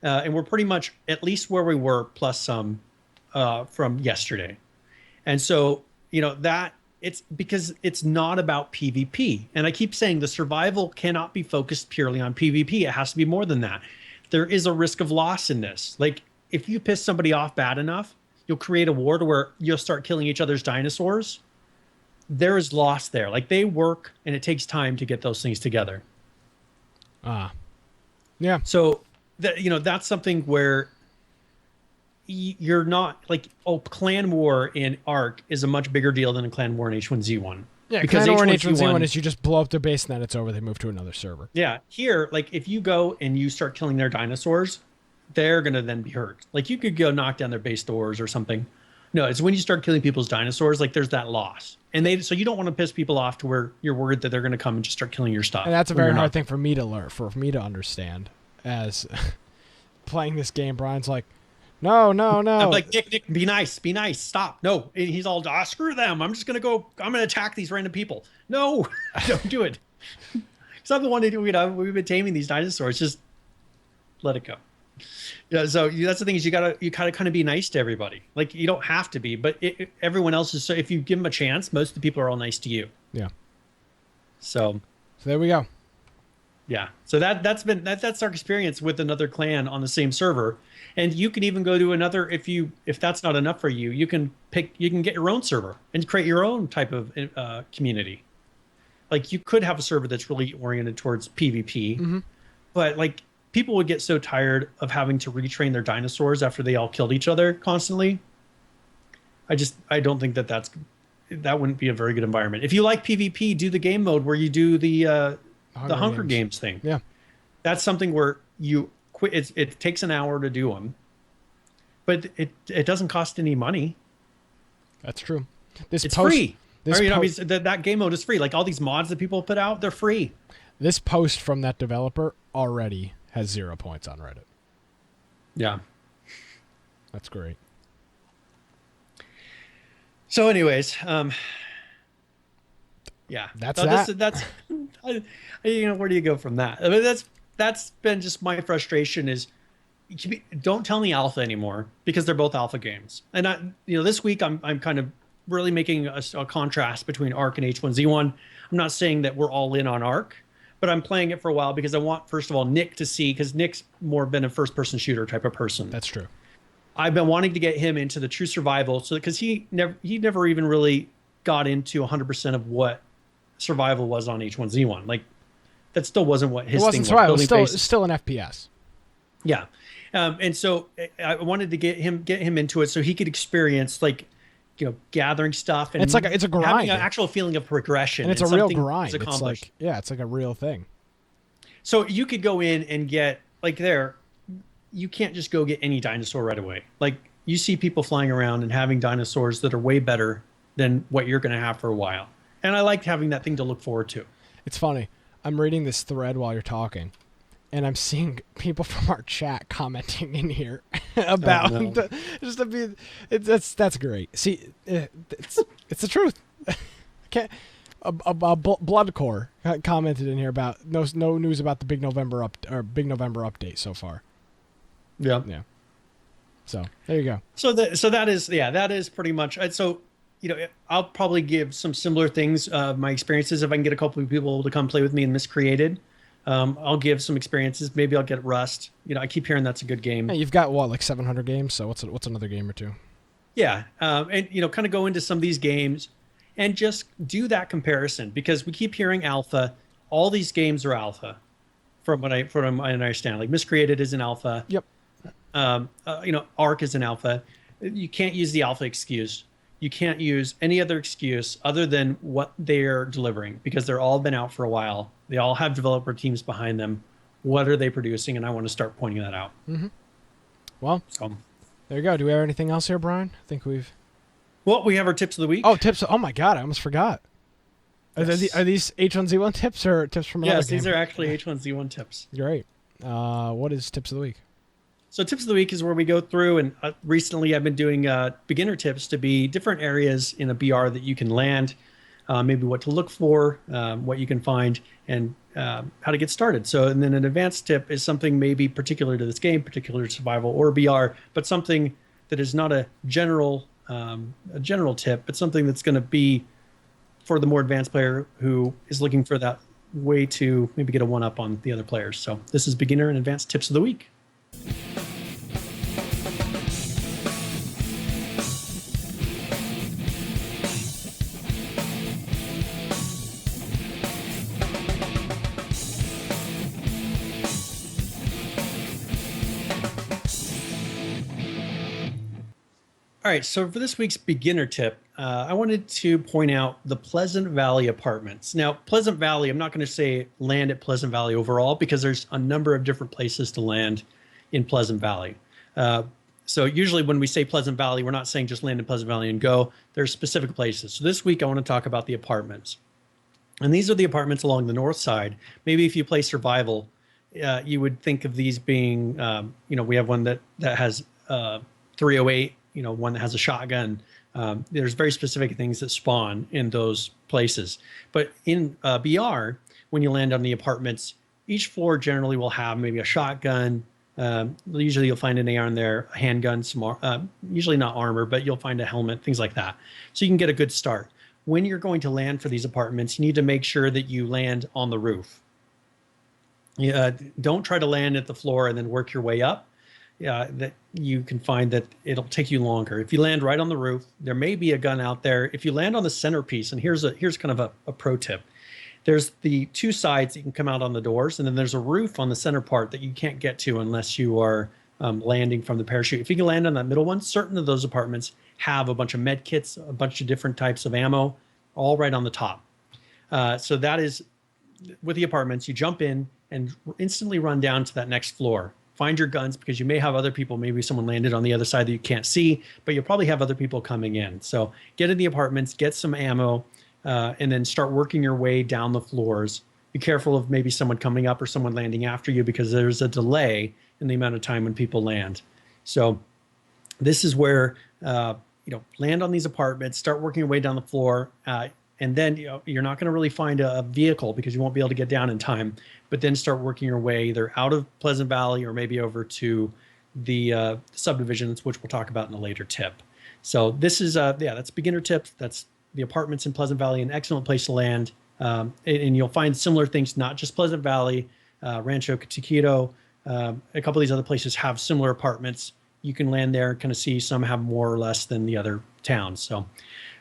And we're pretty much at least where we were, plus some from yesterday. And so, that it's because it's not about PvP. And I keep saying the survival cannot be focused purely on PvP. It has to be more than that. There is a risk of loss in this. Like, if you piss somebody off bad enough, you'll create a war to where you'll start killing each other's dinosaurs. There is loss there. Like, they work and it takes time to get those things together. Yeah. So that's something where you're not like, clan war in Ark is a much bigger deal than a clan war in H1Z1. Yeah, because clan war in H1Z1 is you just blow up their base and then it's over. They move to another server. Yeah. Here, like, if you go and you start killing their dinosaurs, they're going to then be hurt. Like, you could go knock down their base doors or something. No, it's when you start killing people's dinosaurs, like, there's that loss. And so you don't want to piss people off to where you're worried that they're going to come and just start killing your stuff. And that's a very hard thing for me to learn, for me to understand as playing this game. Brian's like, no. I'm like, Nick, be nice, stop. No, he's all, screw them. I'm going to attack these random people. No, don't do it. Because I'm the one who, we've been taming these dinosaurs. Just let it go. Yeah, so that's the thing is you gotta kind of be nice to everybody. Like, you don't have to be, but everyone else is. So if you give them a chance, most of the people are all nice to you. Yeah. So there we go. Yeah. So that's our experience with another clan on the same server, and you can even go to another if that's not enough for you. You can get your own server and create your own type of community. Like, you could have a server that's really oriented towards PvP, but like, people would get so tired of having to retrain their dinosaurs after they all killed each other constantly. I don't think that wouldn't be a very good environment. If you like PvP, do the game mode where you do the Hunger Games thing. Yeah. That's something where you quit. It takes an hour to do them, but it doesn't cost any money. That's true. It's free. That game mode is free. Like, all these mods that people put out, they're free. This post from that developer already has 0 points on Reddit. Yeah. That's great. So anyways, yeah. That's where do you go from that? I mean, that's been just my frustration is, don't tell me alpha anymore, because they're both alpha games. And this week I'm kind of really making a contrast between Ark and H1Z1. I'm not saying that we're all in on Ark, but I'm playing it for a while because I want, first of all, Nick to see, because Nick's more been a first-person shooter type of person. That's true. I've been wanting to get him into the true survival, so because he never even really got into 100% of what survival was on H1Z1. Like, that still wasn't what his thing was. Survival. It was still an FPS. Yeah, and so I wanted to get him into it so he could experience, like, gathering stuff, and it's a grind, having an actual feeling of progression, and it's a real grind. It's like, it's like a real thing. So you could go in and get, like, you can't just go get any dinosaur right away. Like, you see people flying around and having dinosaurs that are way better than what you're going to have for a while. And I like having that thing to look forward to. It's funny. I'm reading this thread while you're talking, and I'm seeing people from our chat commenting in here about just to be. That's great. See, it's the truth. Can't. Bloodcore commented in here about no news about the Big November update so far. Yeah. So there you go. So that is pretty much. So I'll probably give some similar things. My experiences, if I can get a couple of people to come play with me in Miscreated, I'll give some experiences. Maybe I'll get Rust. I keep hearing that's a good game. Hey, you've got what, like 700 games? So what's another game or two? Yeah, and kind of go into some of these games and just do that comparison, because we keep hearing alpha. All these games are alpha, from what I understand. Like Miscreated is an alpha. Yep. Arc is an alpha. You can't use the alpha excuse. You can't use any other excuse other than what they're delivering, because they're all been out for a while. They all have developer teams behind them. What are they producing? And I want to start pointing that out. Mm-hmm. Well, there you go. Do we have anything else here, Brian? I think we've... Well, we have our tips of the week. Oh, tips. Oh, my God. I almost forgot. Yes. Are these H1Z1 tips or tips from another game? Yes, these are actually H1Z1 tips. Great. What is tips of the week? So tips of the week is where we go through, and recently I've been doing beginner tips to be different areas in a BR that you can land, maybe what to look for, what you can find, and how to get started. So, and then an advanced tip is something maybe particular to this game, particular to survival or BR, but something that is not a general tip, but something that's going to be for the more advanced player who is looking for that way to maybe get a one-up on the other players. So this is beginner and advanced tips of the week. All right, so for this week's beginner tip, I wanted to point out the Pleasant Valley Apartments. Now, Pleasant Valley, I'm not going to say land at Pleasant Valley overall, because there's a number of different places to land in Pleasant Valley. So usually when we say Pleasant Valley, we're not saying just land in Pleasant Valley and go. There's specific places. So this week I want to talk about the apartments. And these are the apartments along the north side. Maybe if you play survival, you would think of these being, we have one that has 308, one that has a shotgun. There's very specific things that spawn in those places. But in BR, when you land on the apartments, each floor generally will have maybe a shotgun. Usually you'll find an AR in there, a handgun, usually not armor, but you'll find a helmet, things like that. So you can get a good start. When you're going to land for these apartments, you need to make sure that you land on the roof. Don't try to land at the floor and then work your way up. That you can find that it'll take you longer. If you land right on the roof, there may be a gun out there. If you land on the centerpiece, and here's kind of a pro tip. There's the two sides that you can come out on the doors, and then there's a roof on the center part that you can't get to unless you are landing from the parachute. If you can land on that middle one, certain of those apartments have a bunch of med kits, a bunch of different types of ammo, all right on the top. So that is, with the apartments, you jump in and instantly run down to that next floor. Find your guns, because you may have other people, maybe someone landed on the other side that you can't see, but you'll probably have other people coming in. So get in the apartments, get some ammo, and then start working your way down the floors. Be careful of maybe someone coming up or someone landing after you, because there's a delay in the amount of time when people land. So this is where, land on these apartments, start working your way down the floor, and then you're not going to really find a vehicle because you won't be able to get down in time, but then start working your way either out of Pleasant Valley or maybe over to the subdivisions, which we'll talk about in a later tip. So this is, that's beginner tips. That's the apartments in Pleasant Valley, an excellent place to land. And you'll find similar things, not just Pleasant Valley, Rancho Taquito. A couple of these other places have similar apartments. You can land there and kind of see some have more or less than the other towns. So,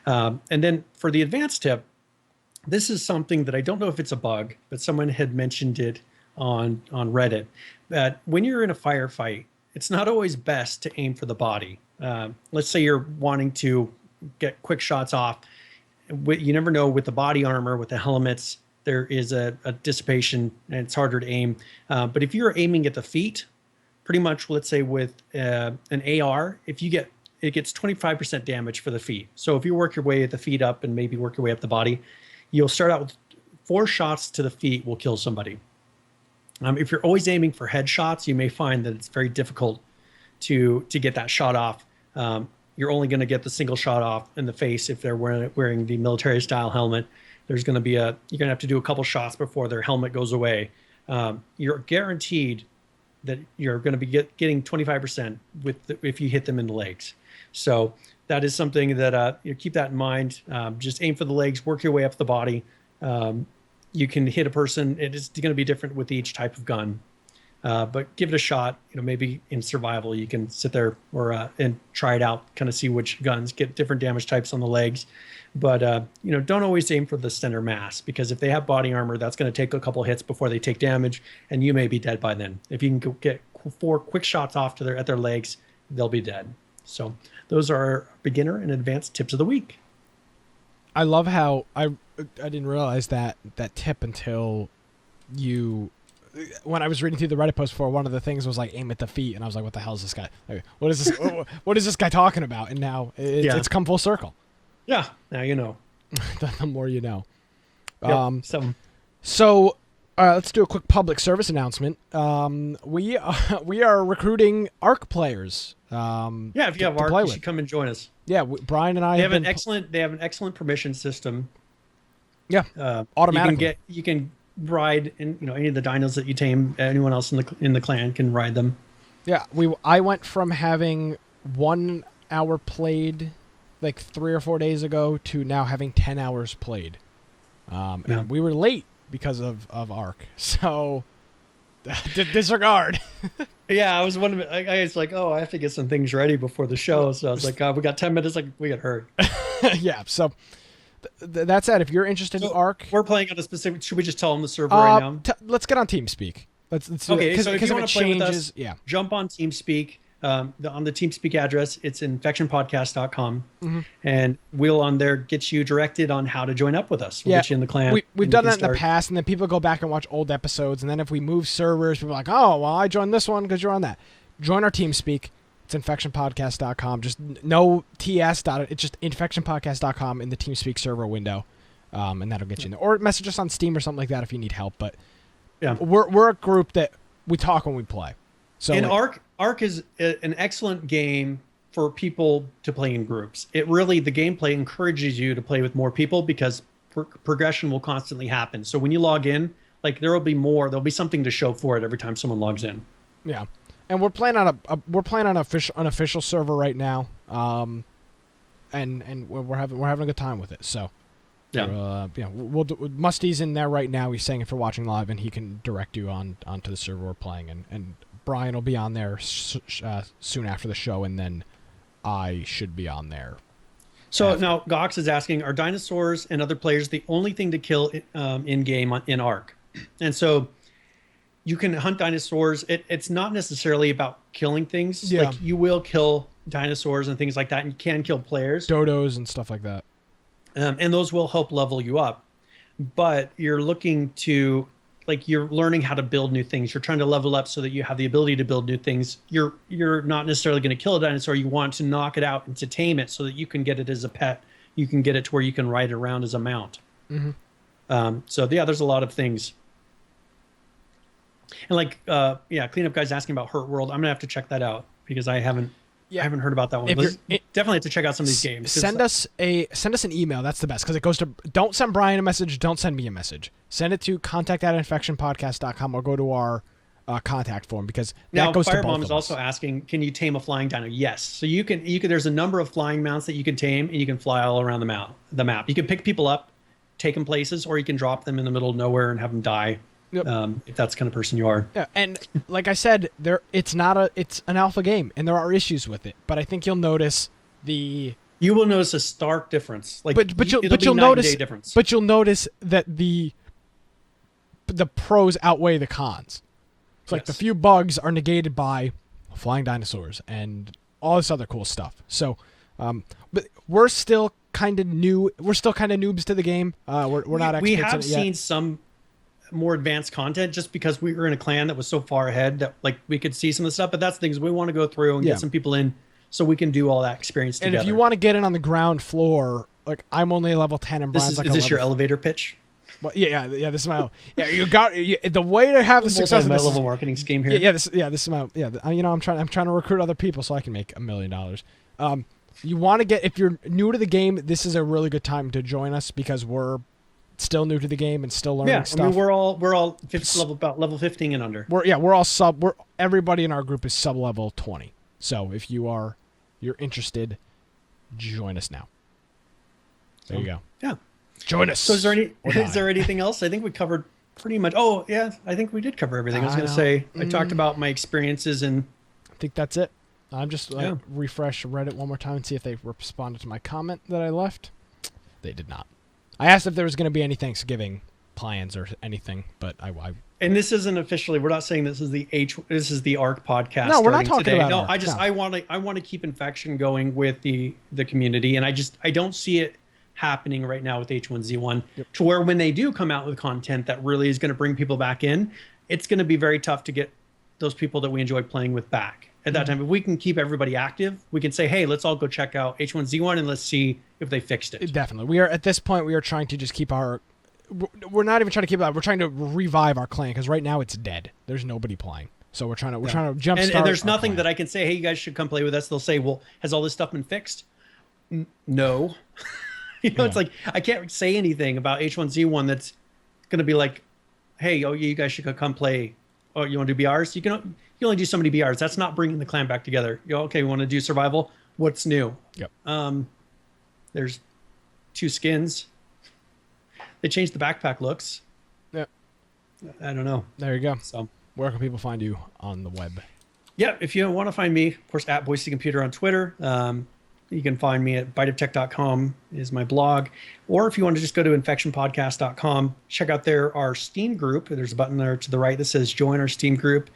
and then for the advanced tip, this is something that I don't know if it's a bug, but someone had mentioned it on Reddit, that when you're in a firefight, it's not always best to aim for the body. Let's say you're wanting to get quick shots off. You never know with the body armor, with the helmets, there is a dissipation and it's harder to aim. But if you're aiming at the feet, pretty much, let's say with an AR, if it gets 25% damage for the feet. So if you work your way at the feet up and maybe work your way up the body, you'll start out with 4 shots to the feet will kill somebody. If you're always aiming for headshots, you may find that it's very difficult to get that shot off. You're only going to get the single shot off in the face if they're wearing the military style helmet. You're going to have to do a couple shots before their helmet goes away. You're guaranteed that you're going to be getting 25% if you hit them in the legs. So that is something that you keep that in mind. Just aim for the legs, work your way up the body. You can hit a person. It is going to be different with each type of gun. But give it a shot. Maybe in survival, you can sit there and try it out, kind of see which guns get different damage types on the legs. But, don't always aim for the center mass, because if they have body armor, that's going to take a couple hits before they take damage, and you may be dead by then. If you can get 4 quick shots off at their legs, they'll be dead. So those are our beginner and advanced tips of the week. I love how I didn't realize that tip until when I was reading through the Reddit post before. One of the things was like aim at the feet, and I was like, what the hell is this guy? Like, what is this? What is this guy talking about? And now it's come full circle. Yeah, now you know. The more you know. Yep, so let's do a quick public service announcement. We are recruiting ARC players. If you have ARC, you should come and join us. Yeah, Brian and I they have an excellent permission system. Yeah, automatically. You can ride any of the dinos that you tame. Anyone else in the clan can ride them. Yeah, I went from having 1 hour played like 3 or 4 days ago to now having 10 hours played. And we were late because of ARC. So disregard. Yeah, I was wondering. I was like, I have to get some things ready before the show. So I was like, we got 10 minutes. Like, we got hurt. Yeah. So that said, if you're interested in ARC, we're playing on a specific. Should we just tell them the server right now? Let's get on TeamSpeak. Let's okay. So if you want to play with us, jump on TeamSpeak. On the TeamSpeak address, it's infectionpodcast.com, and we'll on there get you directed on how to join up with us. We'll get you in the clan. We've done that in the past, and then people go back and watch old episodes, and then if we move servers, people are like, oh, well, I joined this one because you're on that. Join our TeamSpeak. It's infectionpodcast.com. Just no TS. It's just infectionpodcast.com in the TeamSpeak server window, and that'll get you in there. Or message us on Steam or something like that if you need help. But we're a group that we talk when we play. So ARC is an excellent game for people to play in groups. The gameplay encourages you to play with more people because progression will constantly happen. So when you log in, like there'll be something to show for it every time someone logs in. Yeah, and we're playing on an official server right now, and we're having a good time with it. So Musty's in there right now. He's saying if you're watching live, and he can direct you onto the server we're playing, and Brian will be on there soon after the show, and then I should be on there. So now Gox is asking, are dinosaurs and other players the only thing to kill in-game in ARC? And so you can hunt dinosaurs. It's not necessarily about killing things. Yeah. Like you will kill dinosaurs and things like that, and you can kill players. Dodos and stuff like that. And those will help level you up. But you're looking to... you're learning how to build new things. You're trying to level up so that you have the ability to build new things. You're not necessarily going to kill a dinosaur. You want to knock it out and to tame it so that you can get it as a pet. You can get it to where you can ride it around as a mount. Mm-hmm. There's a lot of things. And Cleanup Guy's asking about Hurt World. I'm gonna have to check that out because I haven't heard about that one. Definitely have to check out some of these games. Send us an email. That's the best because it goes to. Don't send Brian a message. Don't send me a message. Send it to contact@infectionpodcast.com or go to our contact form because that goes to both of us. Firebomb is also asking, can you tame a flying dino? Yes. So you can. There's a number of flying mounts that you can tame, and you can fly all around the map. You can pick people up, take them places, or you can drop them in the middle of nowhere and have them die. Yep. If that's the kind of person you are. Yeah, and like I said, it's an alpha game, and there are issues with it. But I think you'll notice you will notice a stark difference. You'll notice that the pros outweigh the cons. It's like the few bugs are negated by flying dinosaurs and all this other cool stuff. So, but we're still kind of new. We're still kind of noobs to the game. We're not experts we in have it yet. seen some more advanced content just because we were in a clan that was so far ahead that we could see some of the stuff. But that's things we want to go through and get some people in so we can do all that experience together. And if you want to get in on the ground floor, like I'm only level 10 and Brian's is this your elevator pitch? Well, yeah. This is my. The way to have the success of this level marketing scheme here. This is my. I'm trying to recruit other people so I can make $1 million. You want to get, if you're new to the game, this is a really good time to join us because we're still new to the game and still learning stuff. I mean, we're all about level 15 and under. We're all everybody in our group is sub level 20. So if you're interested, join us now. There you go. Yeah. Join us. So is there anything else? I think we covered pretty much. Oh yeah, I think we did cover everything. I was going to say, I talked about my experiences and I think that's it. I'm just refresh Reddit one more time and see if they responded to my comment that I left. They did not. I asked if there was going to be any Thanksgiving plans or anything, but I and this isn't officially. We're not saying this is the ARC podcast. No, we're not talking today. about. No, ARC, I want to keep Infection going with the community, and I don't see it happening right now with H1Z1 to where when they do come out with content that really is going to bring people back in, it's going to be very tough to get those people that we enjoy playing with back. At that time, if we can keep everybody active, we can say, hey, let's all go check out H1Z1 and let's see if they fixed it. Definitely. We are at this point, we are trying to just keep we're not even trying to keep it out. We're trying to revive our clan because right now it's dead. There's nobody playing. So we're trying to jumpstart. And there's nothing that I can say, hey, you guys should come play with us. They'll say, well, has all this stuff been fixed? No. It's like, I can't say anything about H1Z1 that's going to be like, hey, you guys should come play. Oh, you want to do BRs? You can only do so many BRs. That's not bringing the clan back together. Okay, we want to do survival. What's new? Yep. There's 2 skins. They changed the backpack looks. Yep. I don't know. There you go. So where can people find you on the web? Yeah, if you want to find me, of course, at Boise Computer on Twitter. You can find me at biteoftech.com is my blog. Or if you want to just go to infectionpodcast.com, check out our Steam group. There's a button there to the right that says join our Steam group.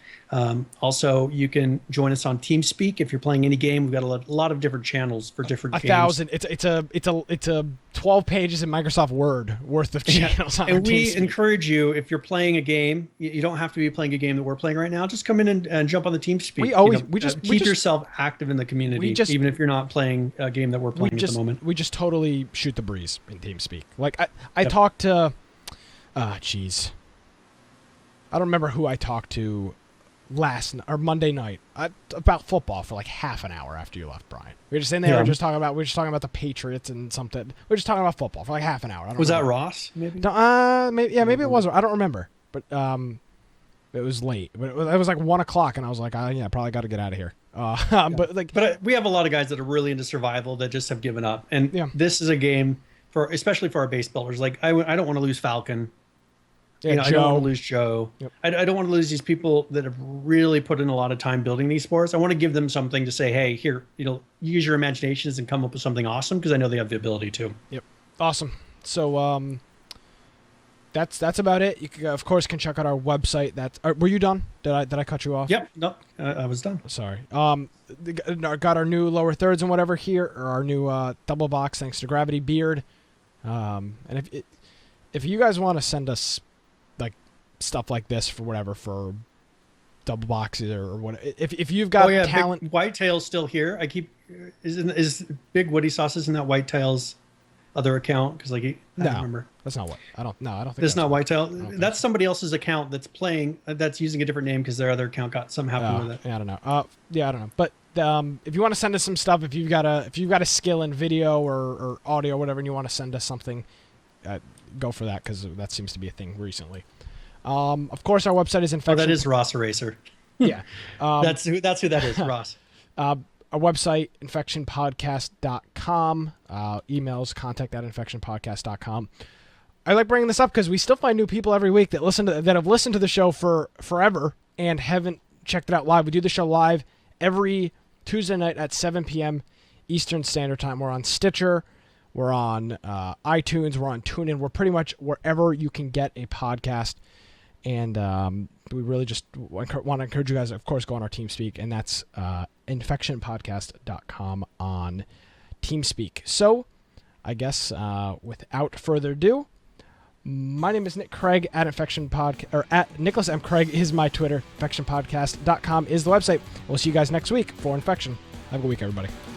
Also, you can join us on TeamSpeak if you're playing any game. We've got a lot of different channels for different games. 1,000. It's a 12 pages in Microsoft Word worth of channels on and we TeamSpeak. Encourage you, if you're playing a game, you don't have to be playing a game that we're playing right now. Just come in and jump on the TeamSpeak. Keep yourself active in the community, even if you're not playing a game that we're playing at the moment. We just totally shoot the breeze in TeamSpeak. Like I talked to, I don't remember who I talked to Monday night about football for like half an hour after you left, Brian. We were just in there, we were just talking about the Patriots and something. We were just talking about football for like half an hour. Was that Ross? Maybe. Maybe it was. I don't remember, but it was late. But it was like 1:00, and I was like, probably got to get out of here. But we have a lot of guys that are really into survival that just have given up, and this is a game especially for our base builders. Like I don't want to lose Falcon. I don't want to lose Joe. Yep. I don't want to lose these people that have really put in a lot of time building these sports. I want to give them something to say, hey, here, use your imaginations and come up with something awesome because I know they have the ability to. Yep. Awesome. So that's about it. You of course can check out our website. Were you done? Did I cut you off? Yep. No, I was done. Sorry. Got our new lower thirds and whatever here, or our new double box thanks to Gravity Beard. And if you guys want to send us like stuff like this for double boxes or what, if you've got talent, Big Whitetail's still here. Is Big Woody Sauce in that Whitetail's other account? Because I don't remember. That's not what. I don't think that's not Whitetail. That's somebody else's account that's playing. That's using a different name because their other account got something happened with it. Yeah, I don't know. I don't know. But if you want to send us some stuff, if you've got a skill in video or audio or whatever, and you want to send us something, go for that because that seems to be a thing recently. Of course, our website is Infection. Oh, that is Ross Eraser. Yeah, that's who that is, Ross. Our website, infectionpodcast.com. Emails, contact@infectionpodcast.com. I like bringing this up because we still find new people every week that have listened to the show for forever and haven't checked it out live. We do the show live every Tuesday night at 7 p.m. Eastern Standard Time. We're on Stitcher. We're on iTunes. We're on TuneIn. We're pretty much wherever you can get a podcast. And we really just want to encourage you guys, of course, go on our TeamSpeak, and that's infectionpodcast.com on TeamSpeak. So, I guess without further ado, my name is Nick Craig at Infection Podcast, or at Nicholas M. Craig is my Twitter. Infectionpodcast.com is the website. We'll see you guys next week for Infection. Have a good week, everybody.